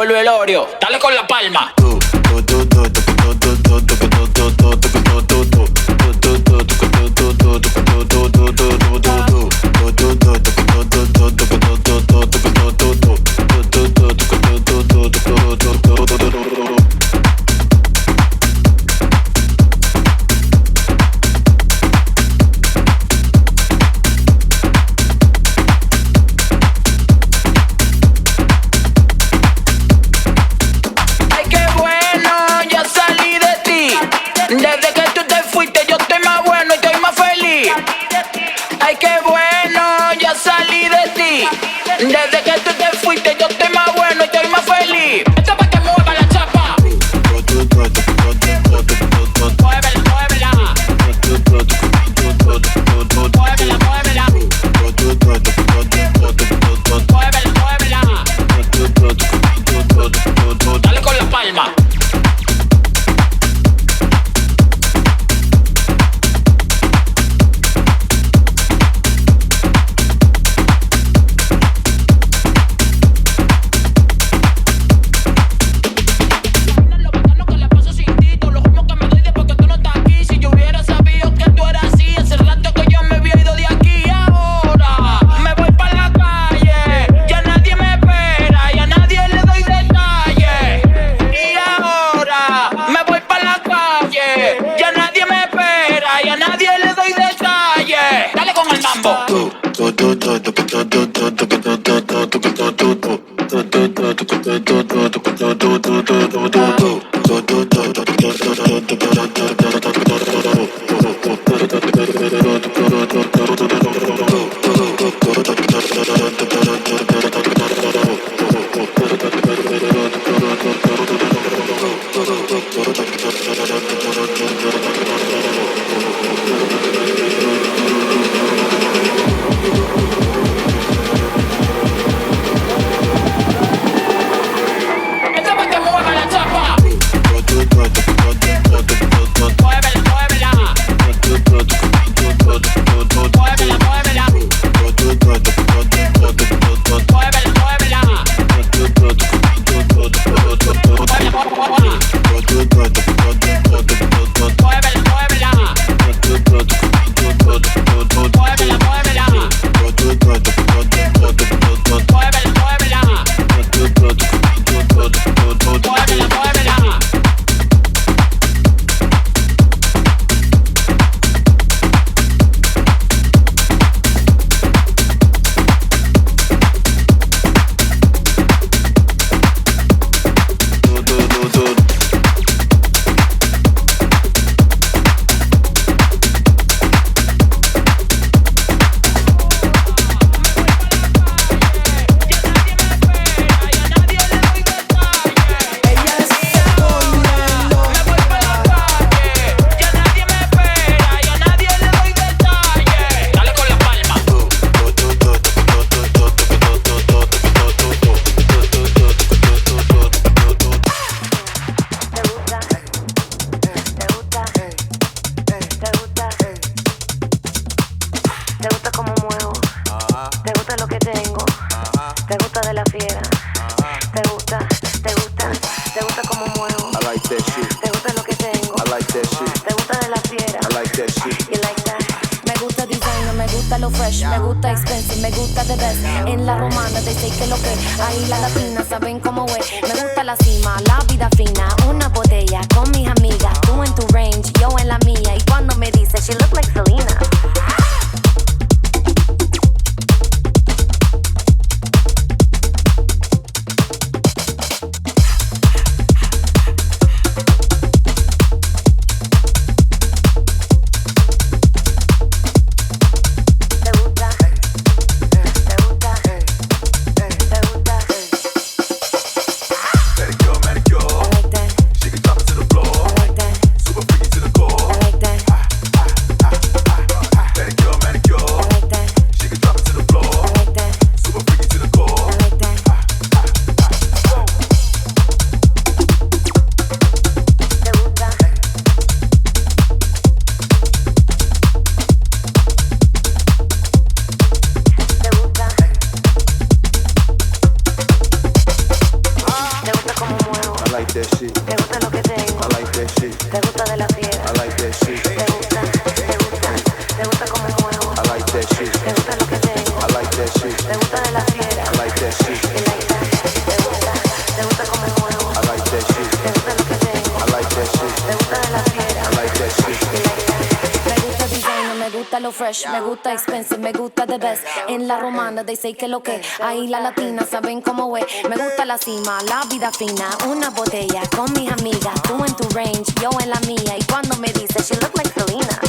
N: el velorio. Dale con la palma.
O: Desde que tú te fuiste yo estoy más bueno y estoy más feliz. Esto es para que mueva la chapa. Muévela, muévela. Muévela, muévela. Muévela, muévela. Dale con la palma. Esto es para que mueva la chapa.
P: Te gusta cómo muevo. Te gusta lo que tengo. Te gusta de la fiera. Te gusta cómo muevo.
Q: I like that shit.
P: Te gusta lo que tengo.
Q: I like that shit.
P: Te gusta de la fiera.
Q: I like that shit.
P: You like that?
D: Me gusta designer, me gusta lo fresh, me gusta expensive, me gusta the best. En la romana they say que lo que ahí la latina saben cómo es. Me gusta la cima, la vida fina, una botella con mis amigas. Tú en tu range, yo en la mía. Y cuando me dice she look like Selena. Me gusta expensive, me gusta the best. En la romana they say que lo que ahí la latina saben cómo es. Me gusta la cima, la vida fina, una botella con mis amigas. Tú en tu range, yo en la mía. Y cuando me dice she look like Selena.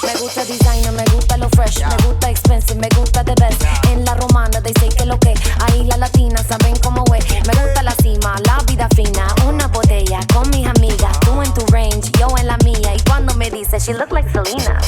D: Me gusta designer, me gusta lo fresh, me gusta expensive, me gusta the best. En la romana they say que lo que ahí la latina saben cómo es. Me gusta la cima, la vida fina, una botella con mis amigas. Tú en tu range, yo en la mía. Y cuando me dice she look like Selena.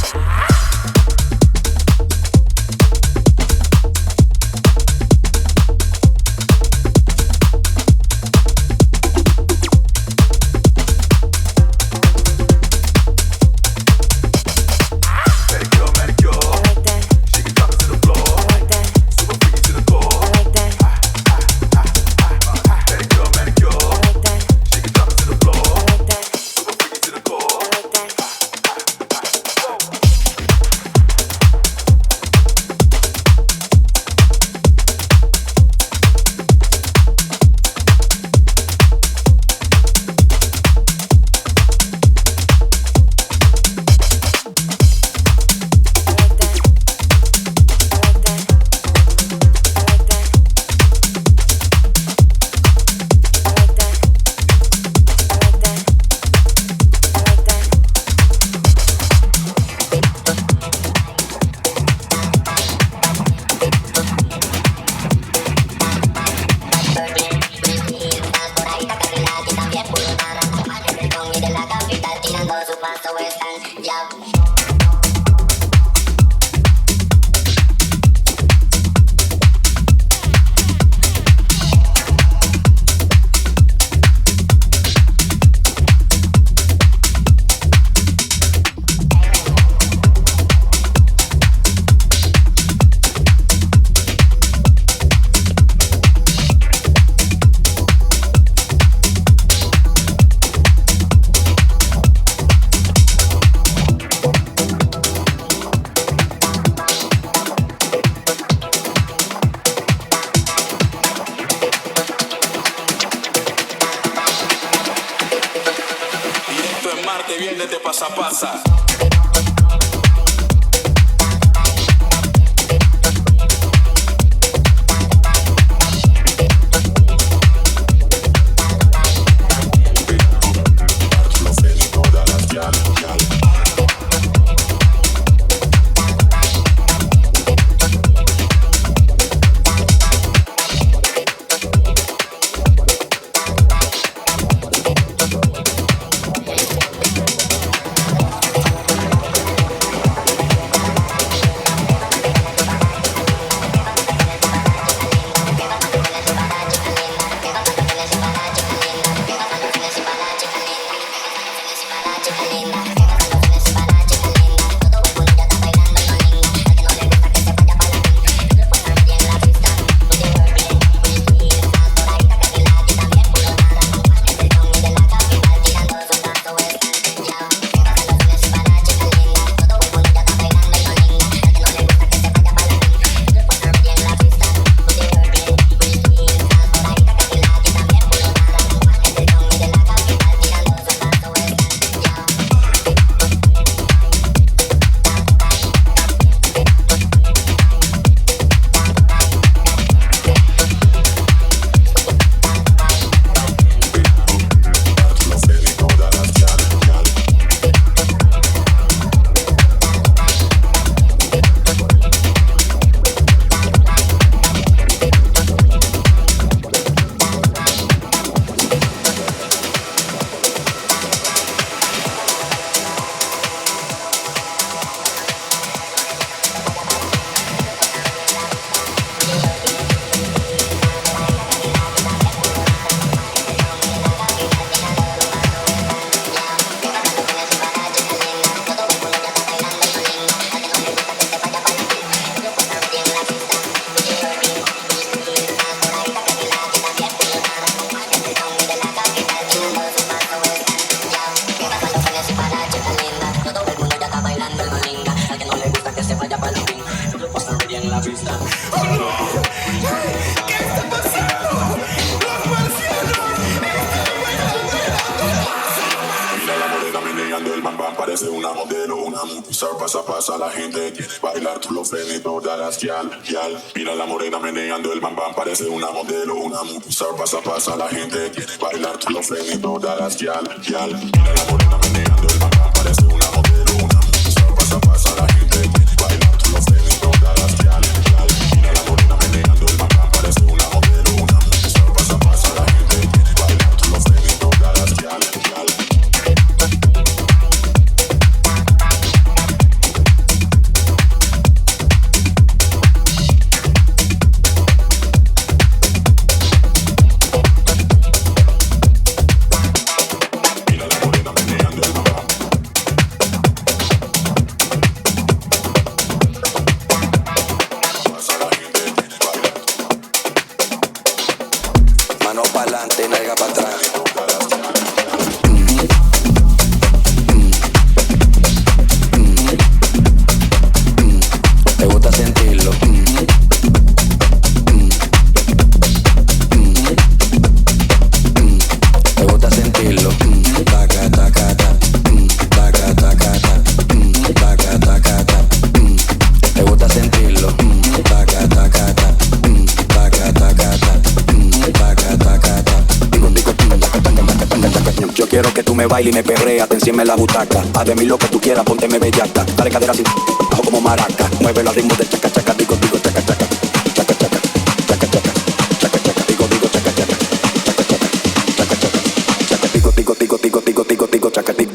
C: meneando el bam bam, parece una modelo, una mujer. Pasa, la gente quiere bailar, tú lo ves y todas las yal. Mira la morena meneando el bam bam, parece una modelo, una mujer. Pasa, la gente quiere bailar, tú lo ves y todas las yal. Mira la morena meneando el bam bam, parece una modelo, una mujer. Pasa, la gente quiere bailar, tú lo ves y todas las yal. Mira la morena meneando el bam bam, parece una modelo, una mujer. Pasa, la gente quiere bailar, tú lo ves y todas las yal.
H: Quiero que tú me bailes y me perreas, te enciende la butaca. Haz de mí lo que tú quieras, pónteme bellaca. Dale cadera sin bajo como maraca. Muévelo al ritmo del chaca chaca, digo chaca chaca. Chaca chaca, chaca chaca, chaca chaca, digo chaca chaca. Chaca chaca, chaca chaca, chaca digo chaca digo chaca digo chaca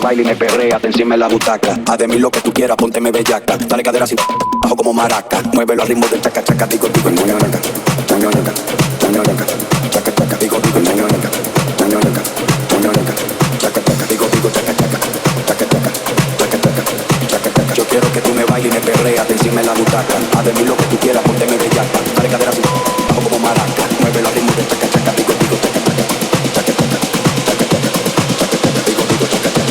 H: baila y me perrea, te encima en la butaca. Haz de mí lo que tú quieras, pónteme bellaca. Dale cadera sin bajo como maraca. Muévelo al ritmo del chaca chaca, digo ñoñoñaca, ñoñoñaca, ñoñoñaca, chaca chaca, digo ñoñoñaca, ñoñoñaca, ñoñoñaca, chaca chaca, digo chaca chaca, chaca chaca, chaca chaca, chaca chaca. Yo quiero que tú me bailes y me perreas, te encima en la butaca. Haz de mí lo que tú quieras, pónteme bellaca. Dale cadera sin bajo como maraca. Muévelo al ritmo del chaca chaca, digo chaca chaca, chaca chaca, chaca chaca, chaca chaca, digo chaca chaca.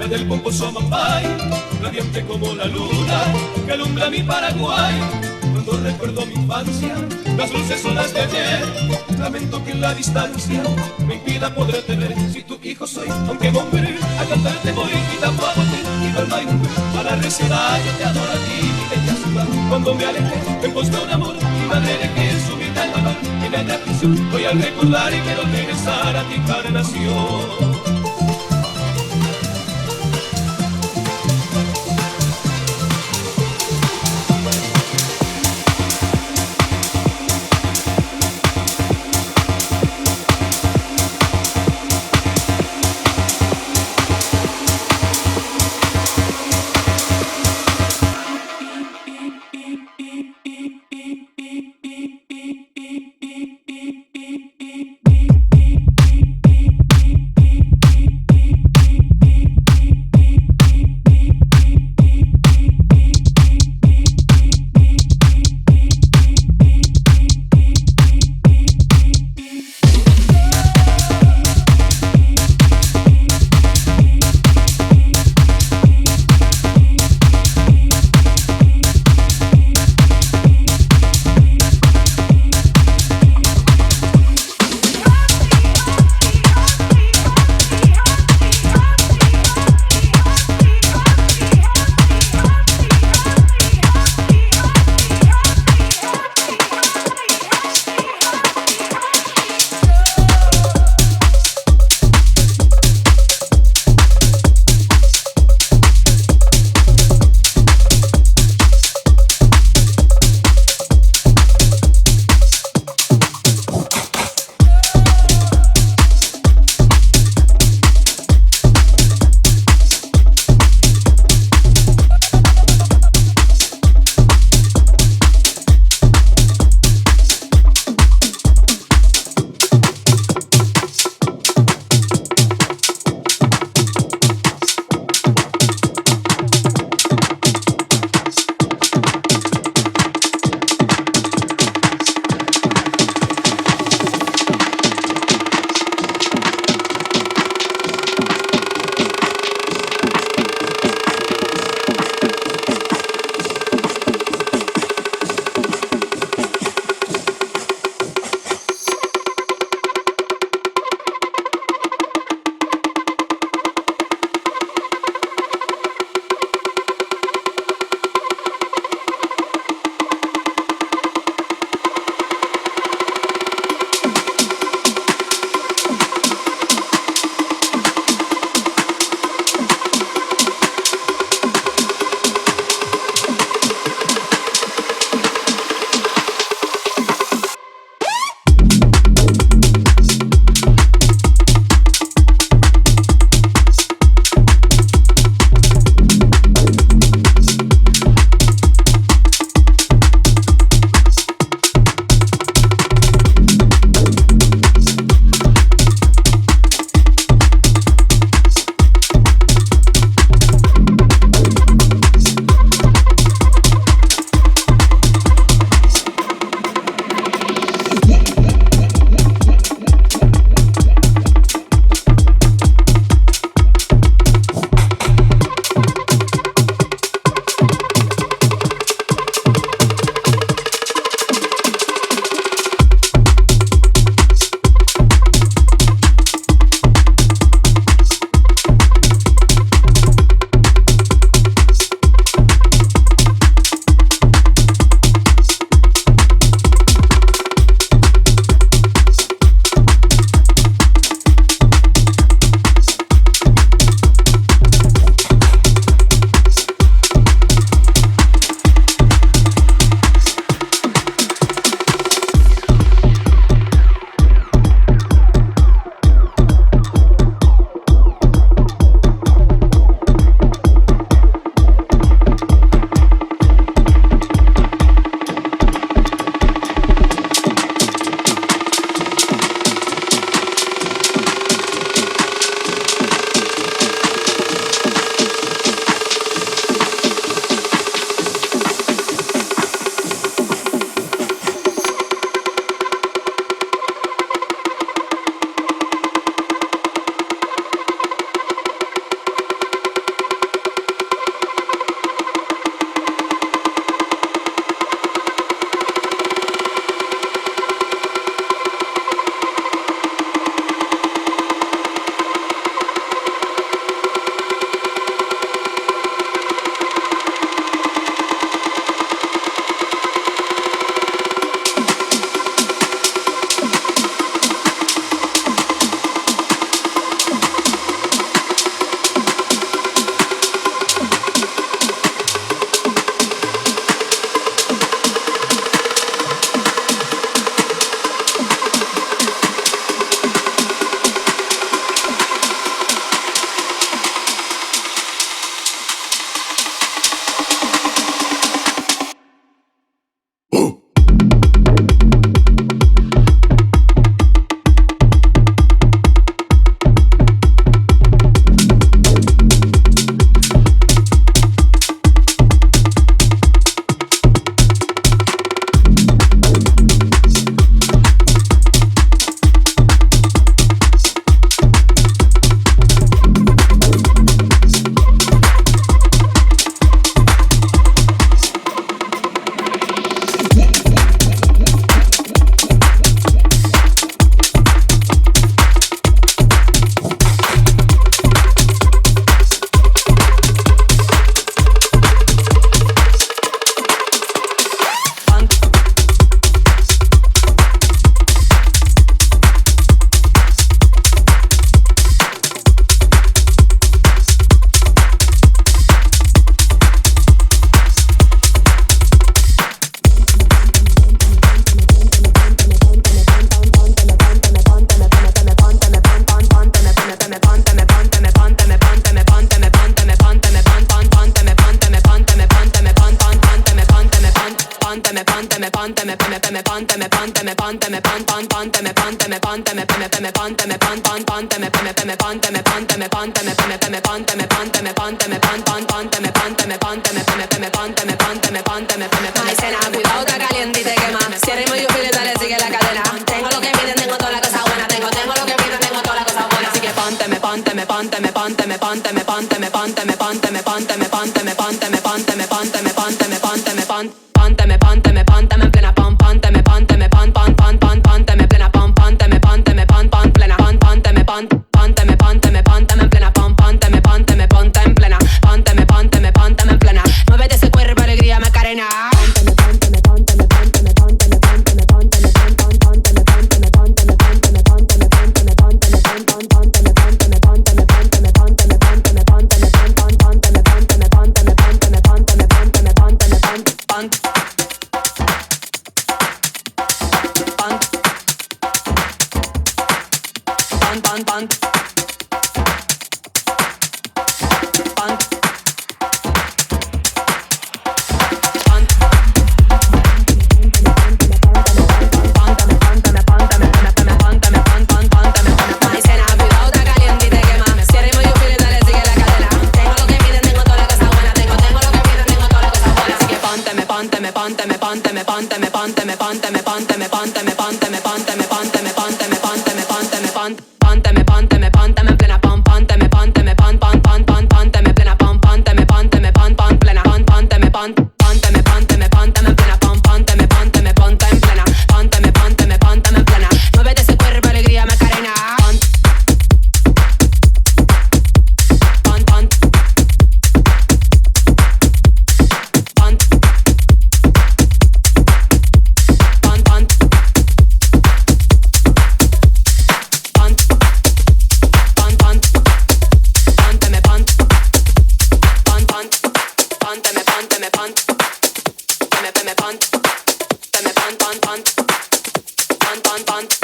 Q: la del pomposo Mambay, radiante como la luna que alumbra mi Paraguay. Cuando recuerdo mi infancia, las dulces horas de ayer, lamento que la distancia me impida poderte ver. Si tu hijo soy, aunque bomber, a cantarte voy, Itapua, Poty, y Redemm. Para recitar yo te adoro a ti, mi bella Shiba. Cuando me alejé, en pos de un amor, mi madre de que subirte al dolor y me da prisión. Voy a recordar y quiero regresar a ti, encarnación.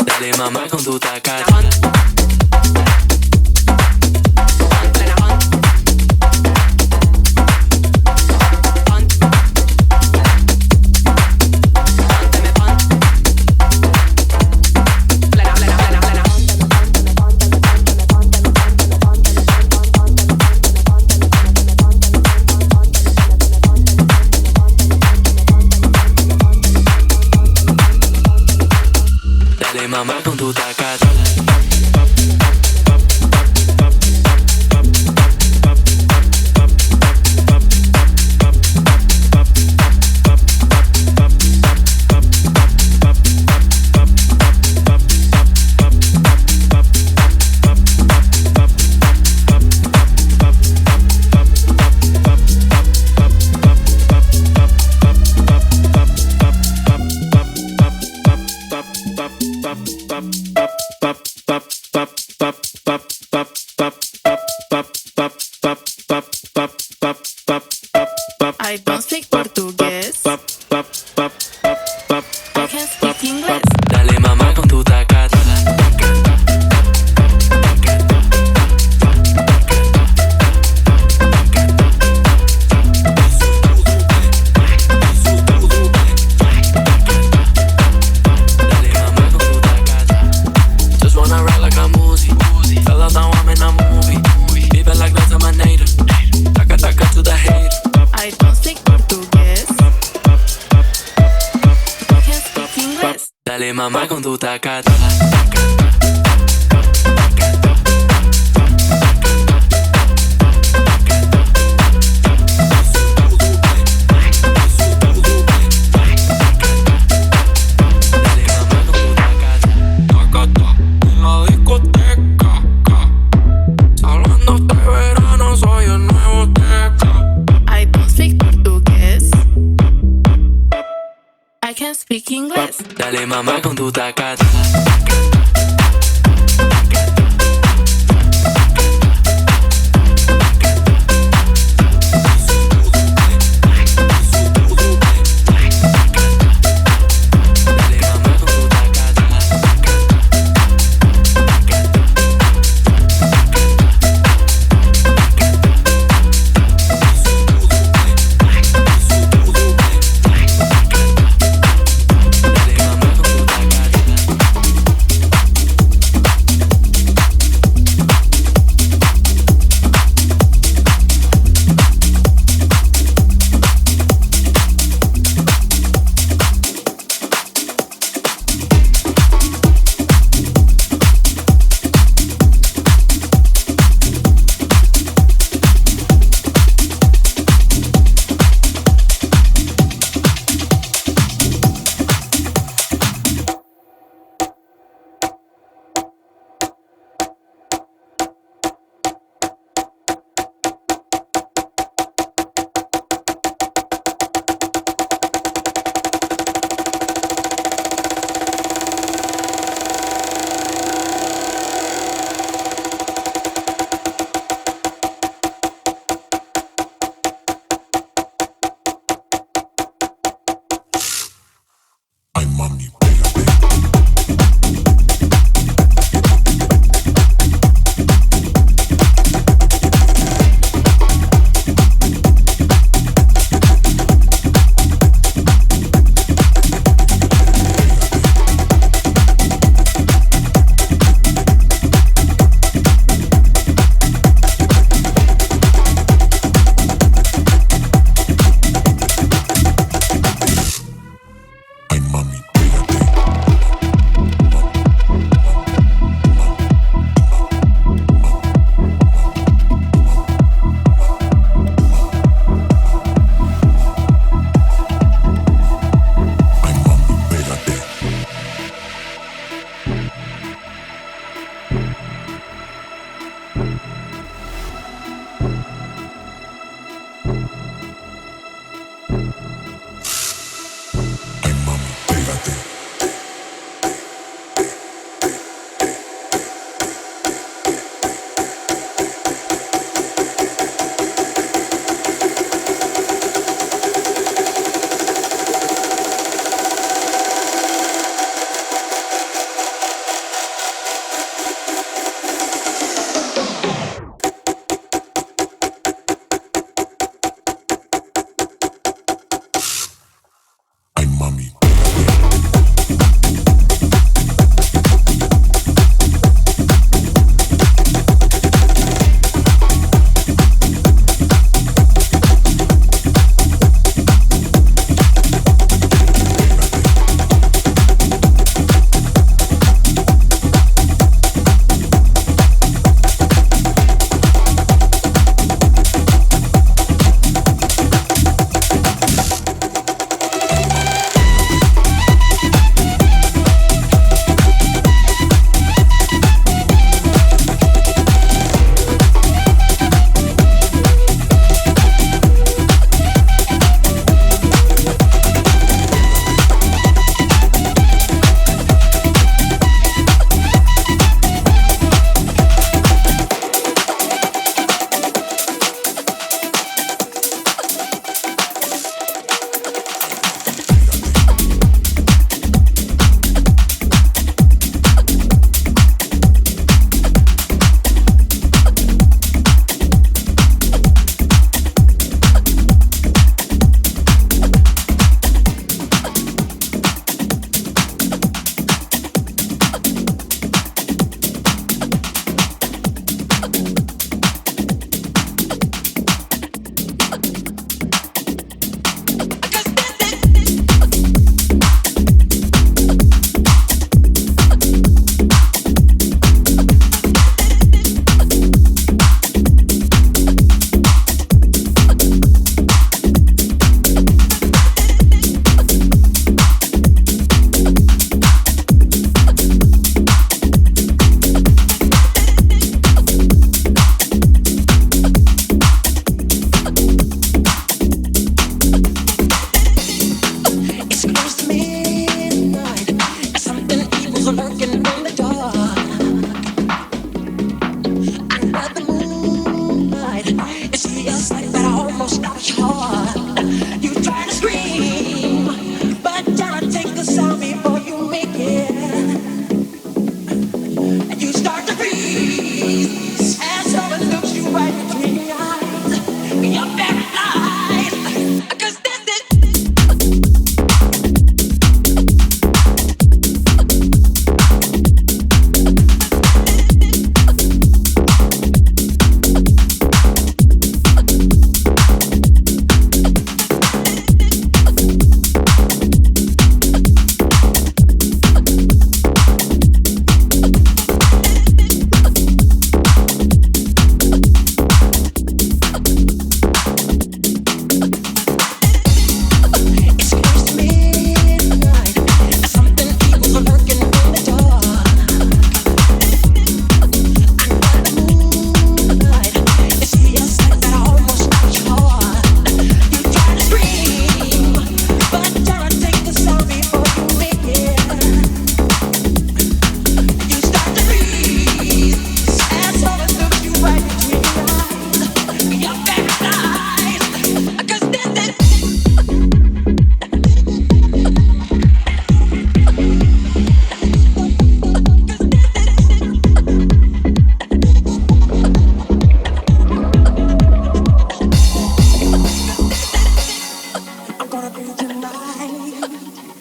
M: Dale mamá con tu tacata. Mamá con tu tacata.
R: I don't speak portugués. I can speak English.
M: Dale mamá con tu tacata. Dale mamá con tu tacata.
R: Speak English.
M: Dale mamá con tu tacata.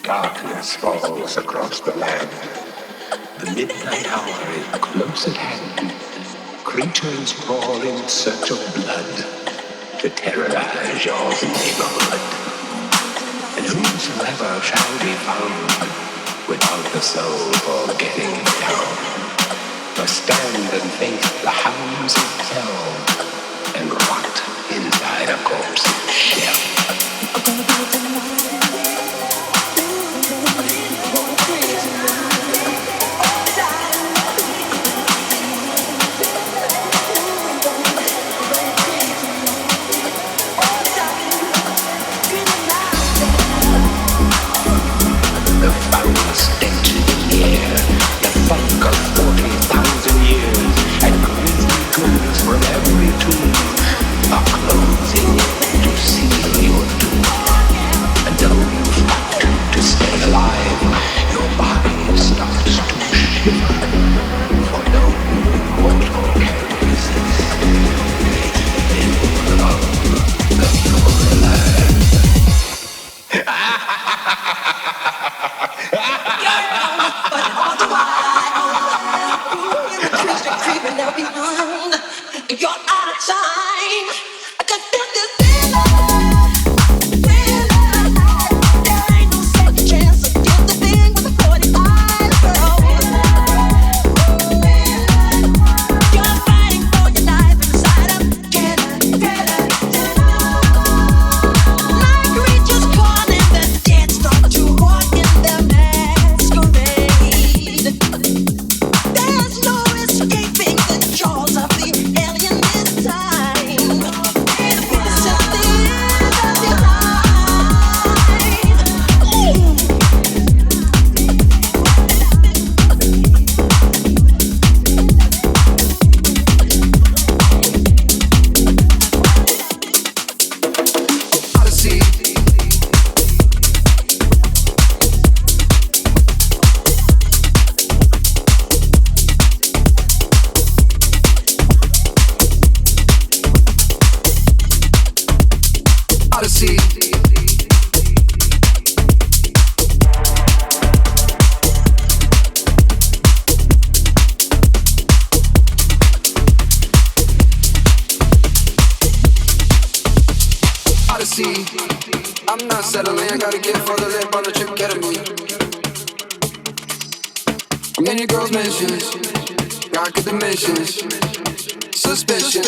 S: Darkness falls across the land. The midnight hour is close at hand. Creatures crawl in search of blood to terrorize your neighborhood. And whosoever shall be found without the soul for getting down must stand and face the hounds of hell and rot inside a corpse's shell.
T: I'm not settling, I gotta get for the lip on the trip, get me. Many girls mentions, rocket dimensions, suspicion.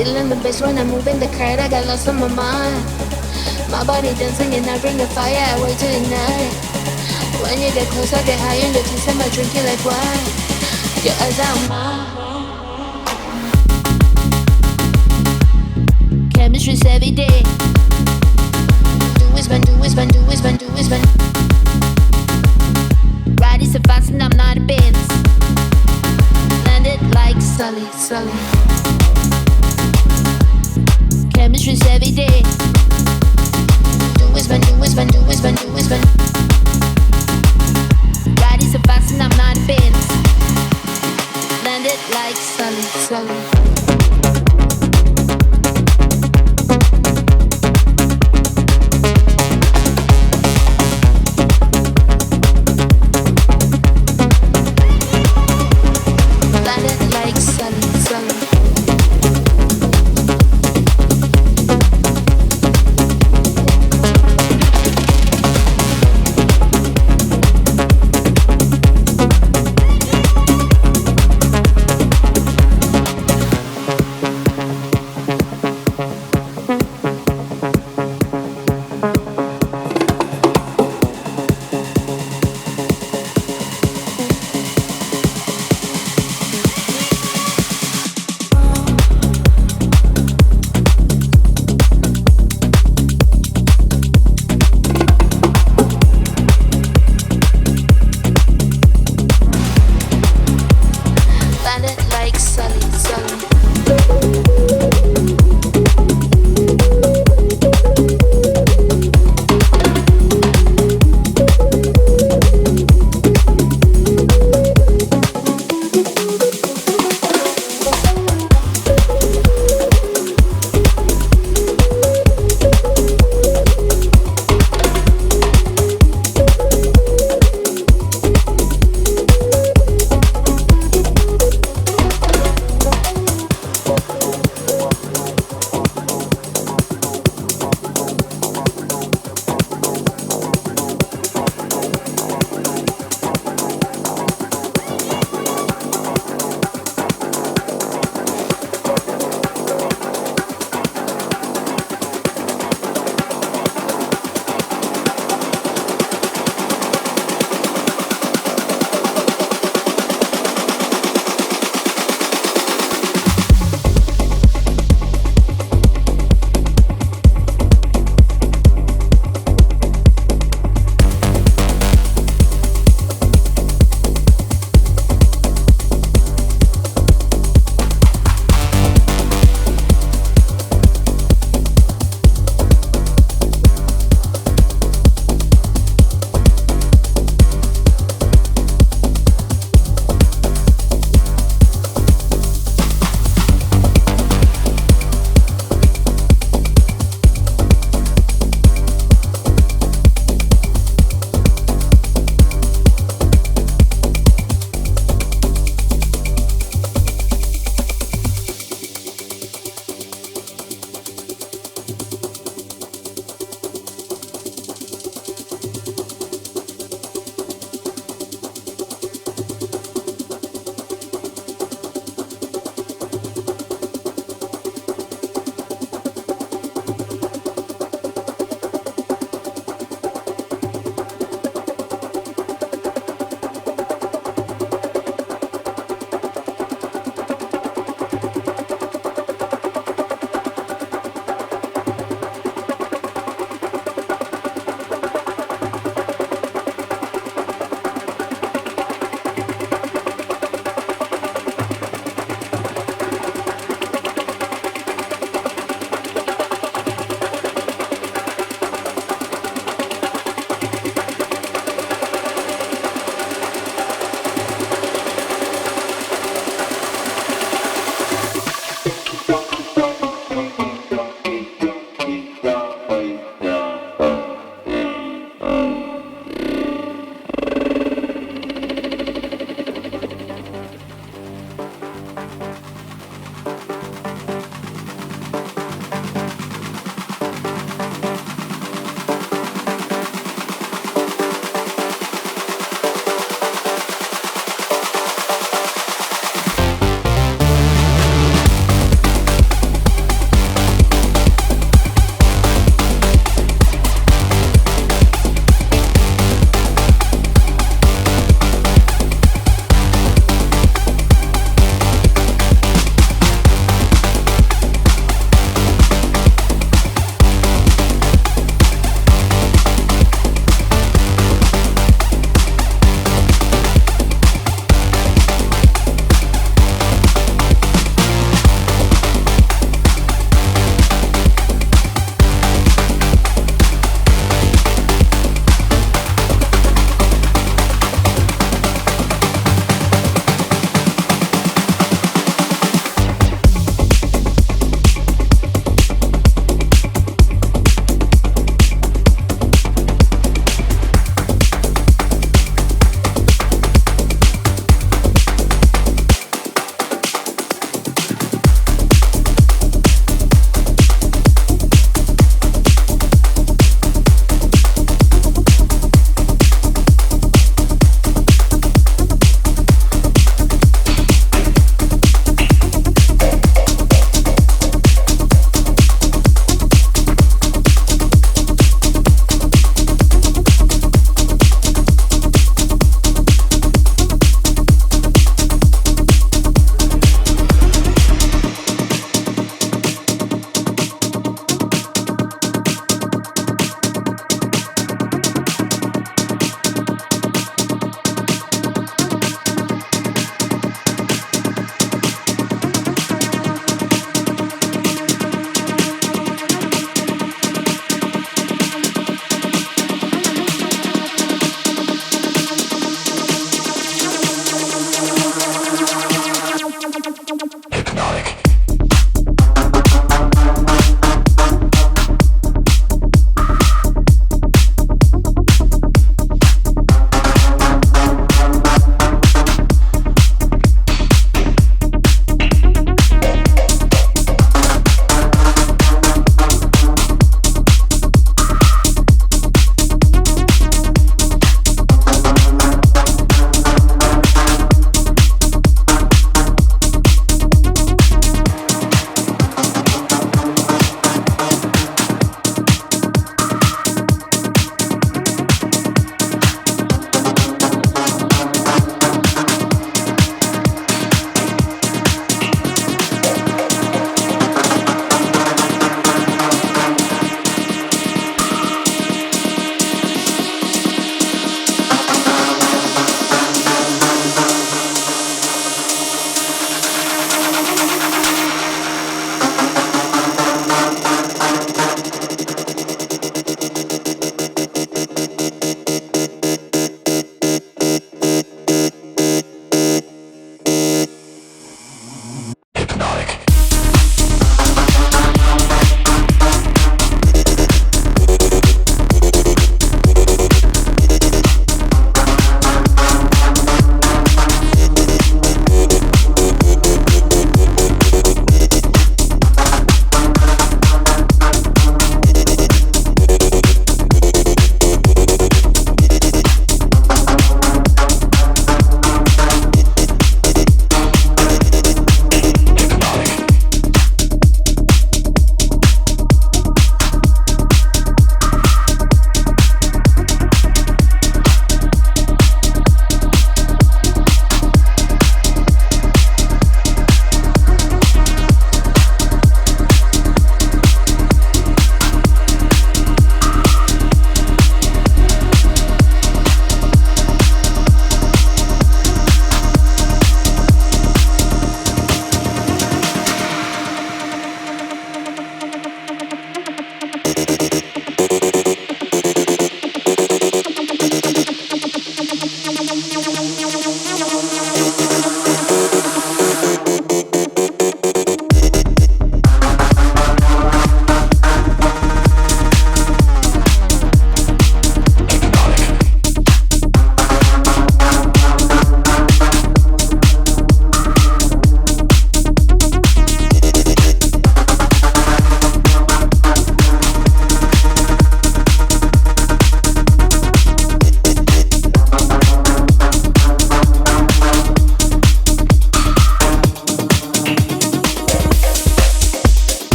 P: Feeling the bass when I'm moving the crowd, I got lost on my mind. My body dancing and I bring the fire, I wait to ignite. When you get close, I get higher and the taste of my drink, you like wine. Your eyes are mine. Chemistry's every day. Do is when, do is when, do is when, do is when. Riding so fast and I'm not a Benz. Landed like Sully, Sully. Chemistry's every day. Do is when, do is when, do is when, do is when. Riding so fast and I'm not a Benz. Landed like Sully, Sully.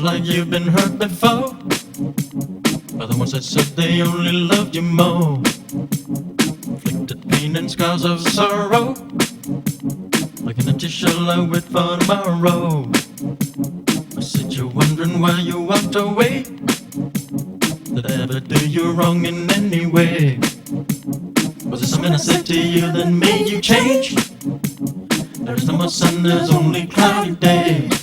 U: like you've been hurt before by the ones that said they only loved you more.
K: scars of sorrow, like an empty shell I wait for tomorrow. I said you're wondering why you walked away. Did I ever do you wrong in any way? Was it something I said to you that made you change? There is no more sun, there's only cloudy days.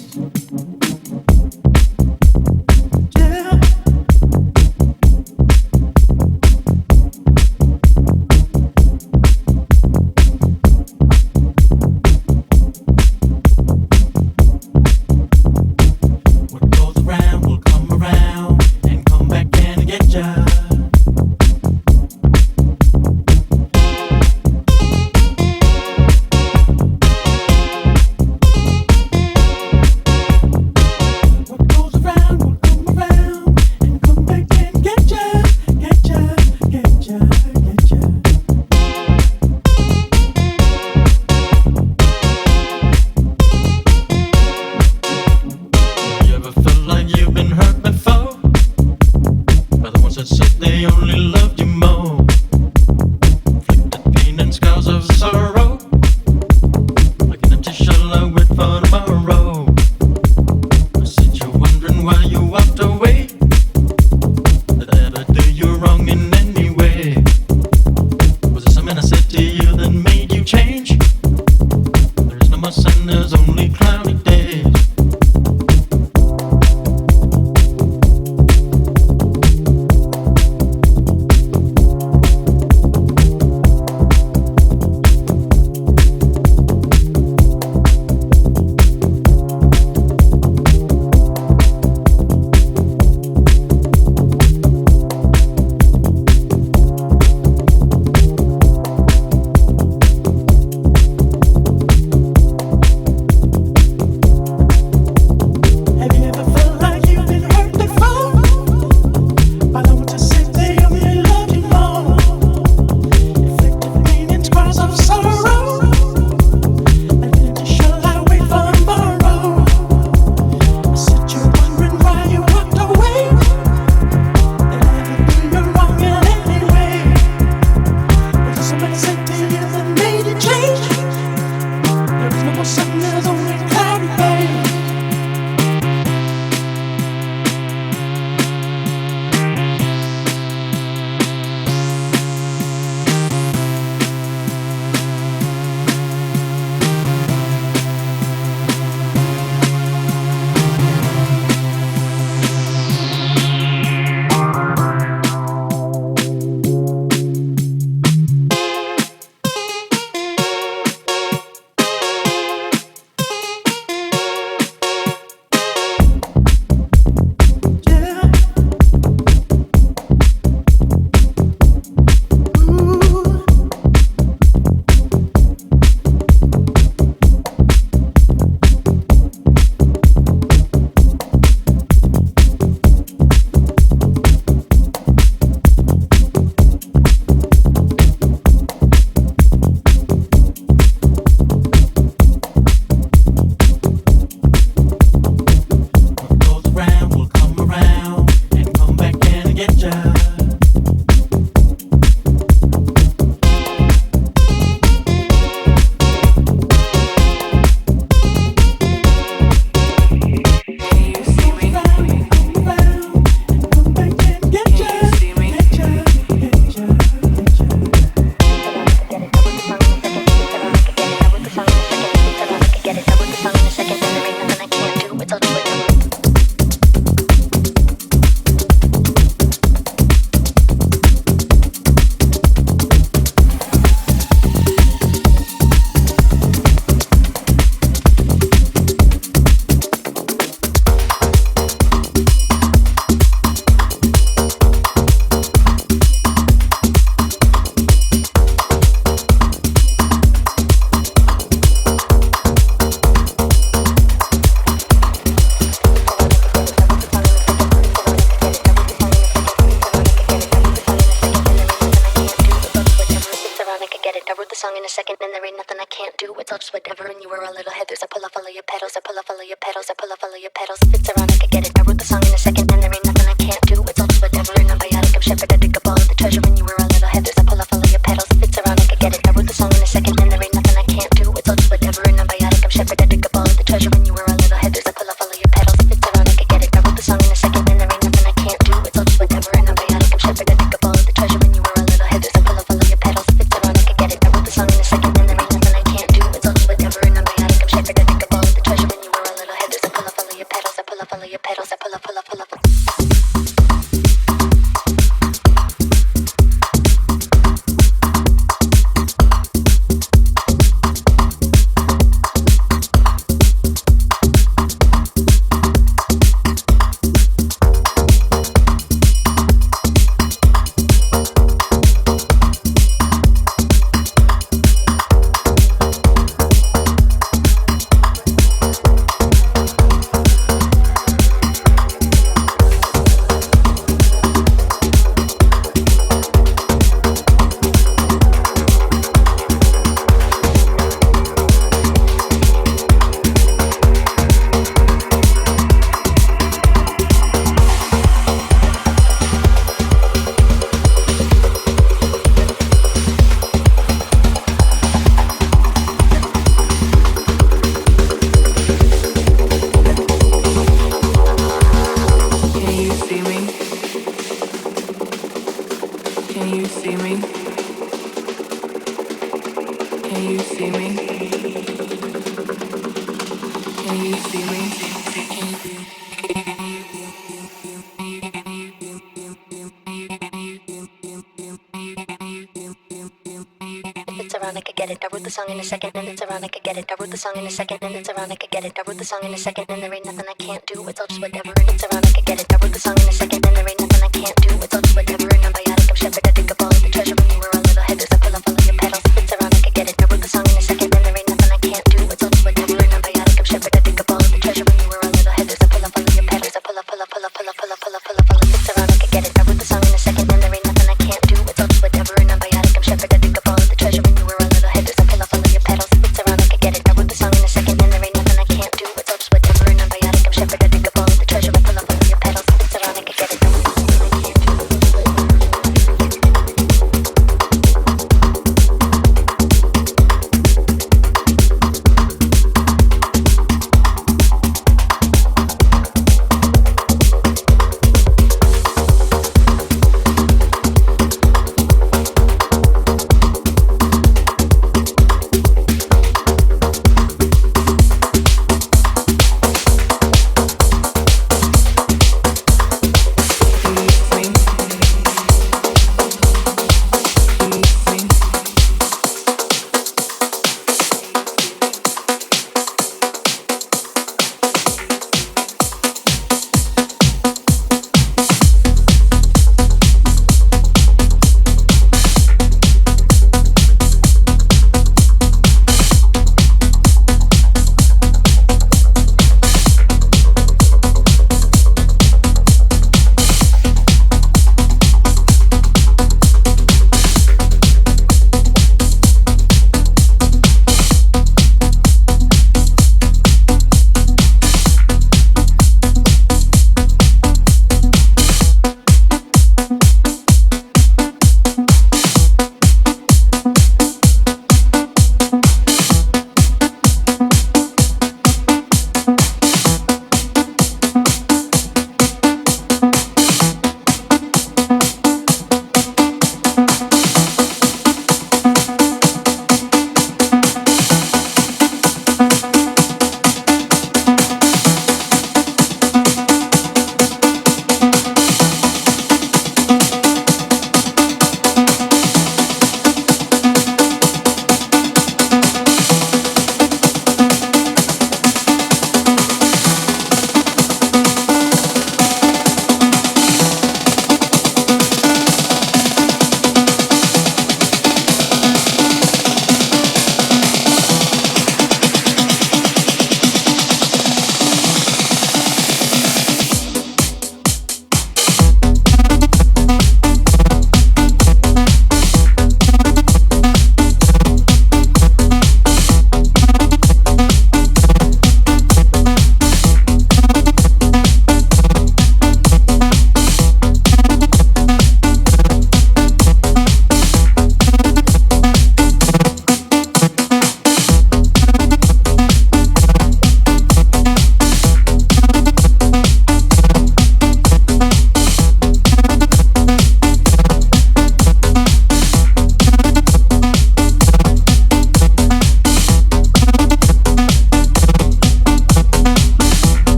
P: Treasure when you were a little head, there's a pull off all of your petals. Fits around, I could get it. I wrote the song the song in a second, and it's around, I could get it. I wrote the song in a second, and it's around, I could get it. I wrote the song in a second, and there ain't nothing I can't do. It's all just whatever, and it's around, I could get it. I wrote the song in a second, and there ain't nothing I can't do. It's all just whatever, and I'm biotic, I'm shepherd, I think of all of the treasure when you were a little head. There's a pillow full of your petals. It's around, I could get it. I wrote the song in a second, and there ain't nothing I can't do. It's all just whatever, and I'm biotic, I'm shepherd, I think of all of the treasure when you were a little head. There's a pillow full of your petals. A pull up, pull up, pull up, pull up, pull up, pull up, pull up, pull up. It's around, I could get it. I wrote the song in a second, and there ain't nothing I can't do. It's all just whatever, and I'm biotic, I'm shepherd, I think of all of the treasure when you were a little head. There's a pillow full of your petals. It's around, I could get it. I wrote the song in a second, and there ain't nothing I can't do. It's all just whatever, and I'm biotic, I'm shepherd, I think of all of the treasure. A pull up, pull up, your petals. It's around, I could get it. I wrote the song in a second, and there ain't nothing I can't do. It's all just whatever, and I'm biotic, I'm shepherd, I think of all of the treasure.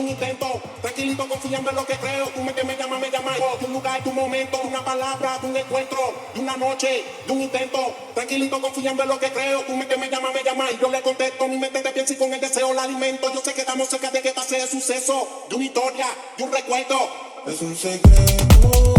A: un intento, tranquilito confiando en lo que creo. Tú me llamas, de un lugar, de un momento, de una palabra, de un encuentro, de una noche, de un intento, tranquilito confiando en lo que creo. Tú me llamas y yo le contesto. Mi mente te piensa y con el deseo la alimento. Yo sé que estamos cerca de que pase el suceso, de una historia, de un recuerdo. Es un secreto.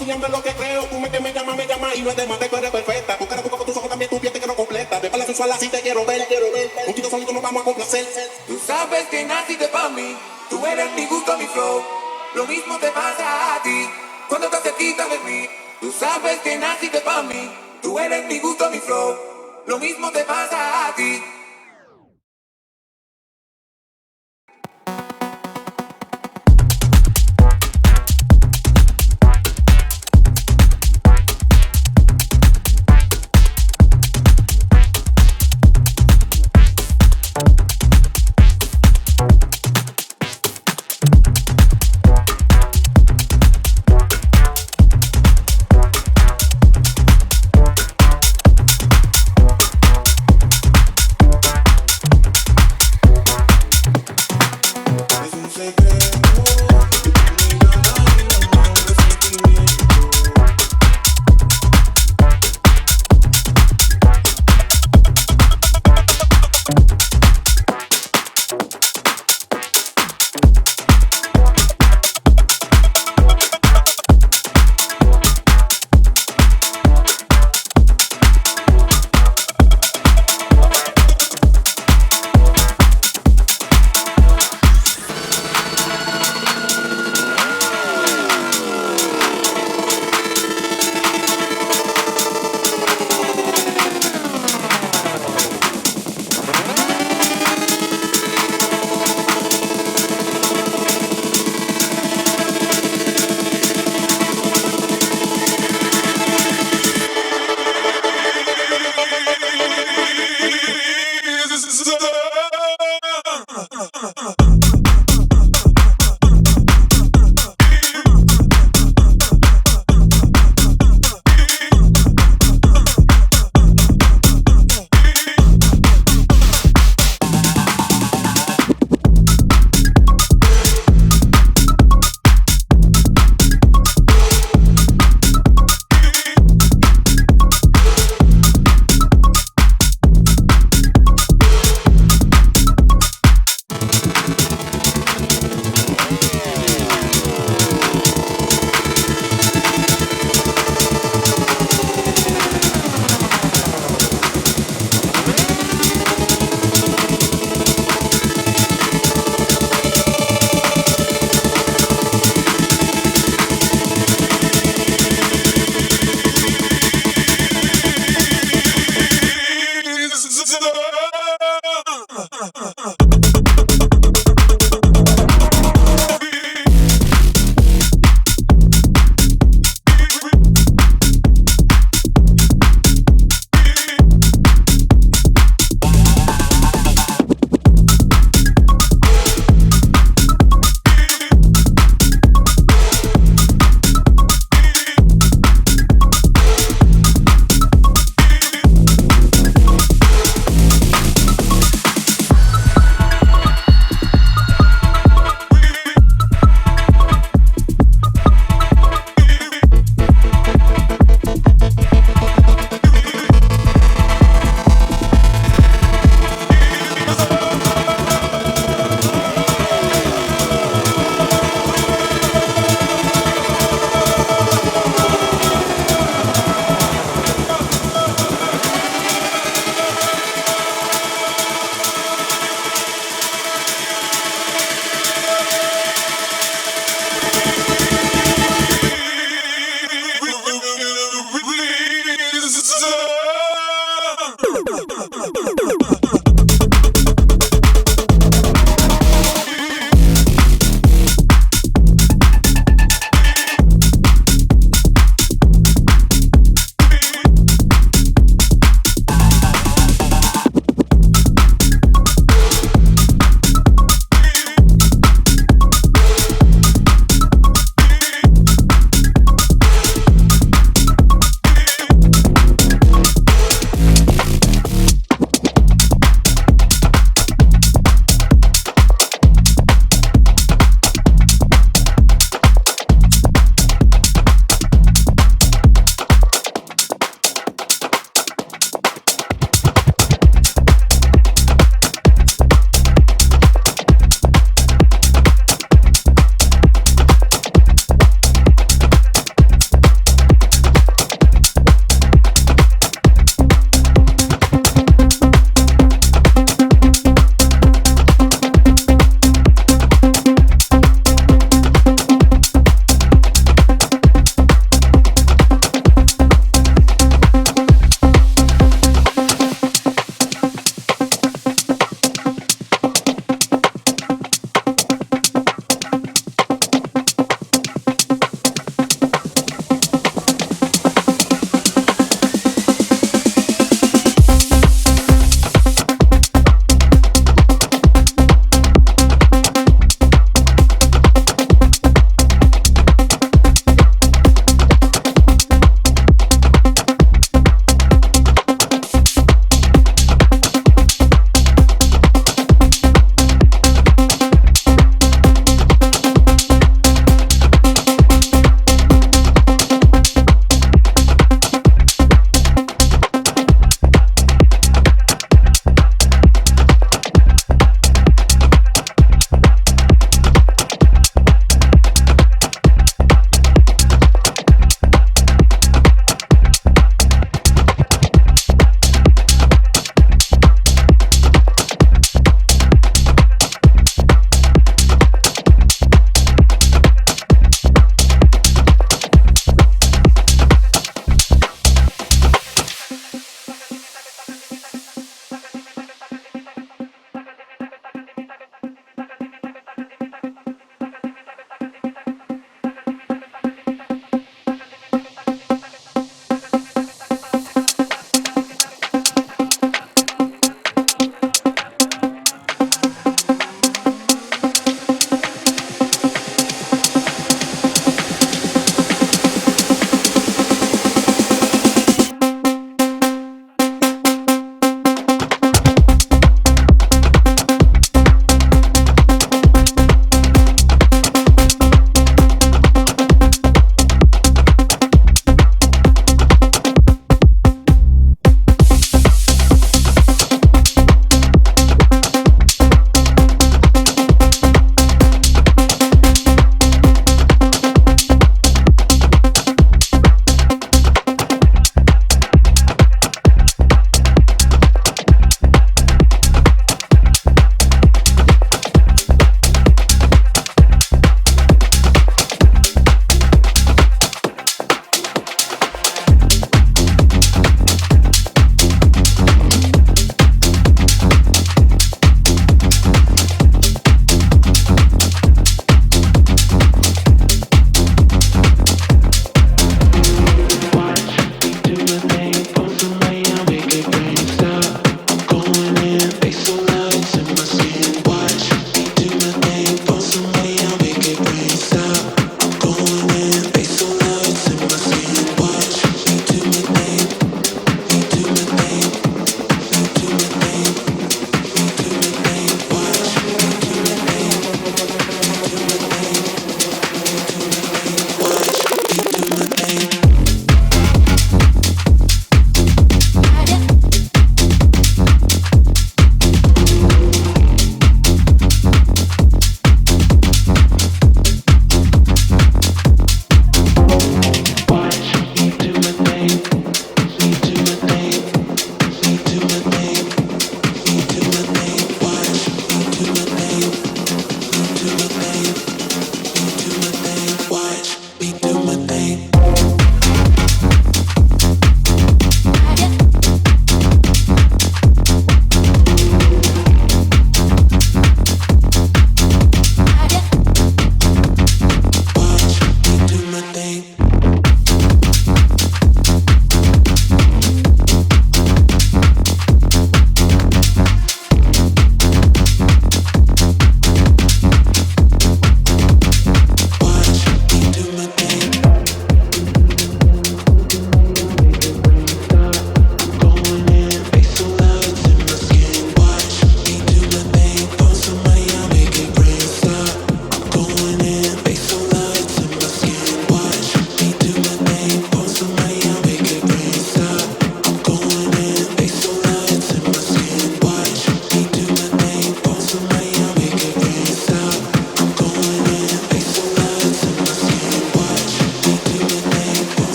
A: Confiando en lo que creo, tú me llamas y no es de más, tú eres perfecta. Tu cara, tu cuerpo, tus ojos también, tu piel te quiero completa. De pala sensual así te quiero ver. Un tiro solito nos vamos a complacer.
T: Tú sabes que naciste pa' mí, tú eres mi gusto, mi flow. Lo mismo te pasa a ti cuando estás cerquita de mí. Tú sabes que naciste pa' mí, tú eres mi gusto, mi flow. Lo mismo te pasa a ti.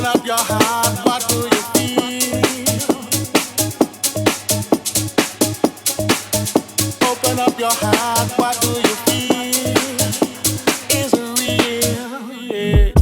A: up your heart, what do you feel? Open up your heart, what do you feel? Is it real? Yeah.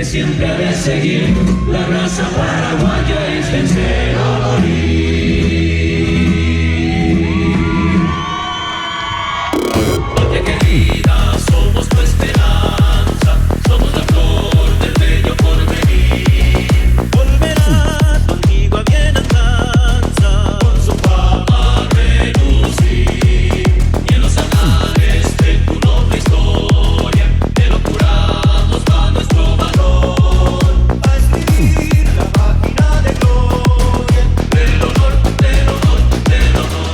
Q: que siempre ha de seguir. La raza paraguaya es vencer o morir. Patria querida, somos tu esperanza, somos la flor del bello porvenir. Volverá contigo a bienaventuranza, con su fama relucir, y en los anales de tu noble historia te lo juramos va nuestro valor, a escribir la página de gloria del honor, del honor, del honor.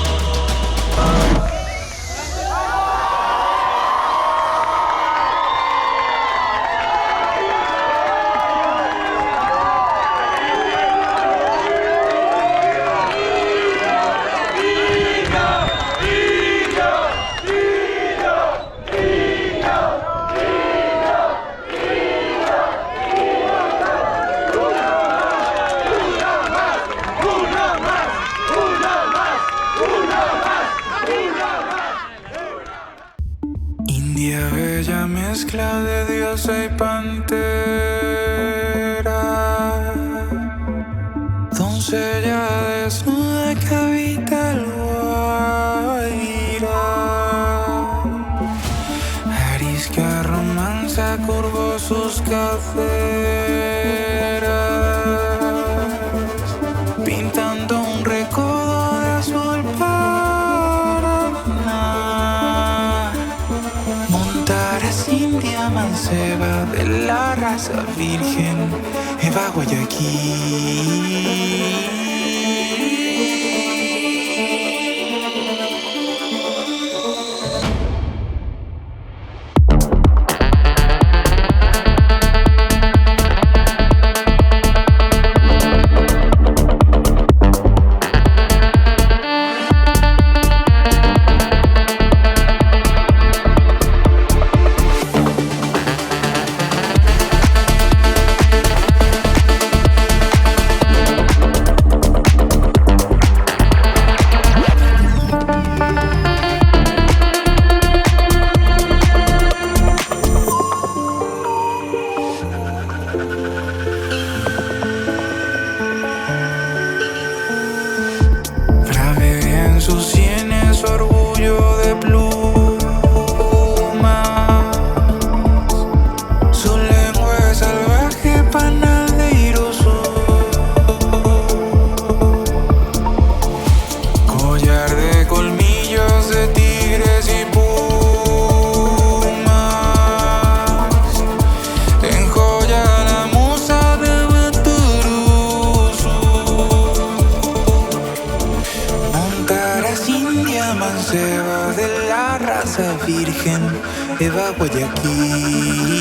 B: India bella mezcla de diosa y pantera, doncella desnuda que habita el Guaira, arisca romanza curvó sus caderas, pintando un recodo de azul Paraná. Montaras india manceba de la raza virgen, Eva Guayaquil. Rave en sus sienes su orgullo de plumas, su lengua es salvaje panal de Irusú, collar de colmillos de tigres y pumas, enjolla la musa de Baturuzú. Montaras india manceba de la raza virgen, Eva Guayaquil.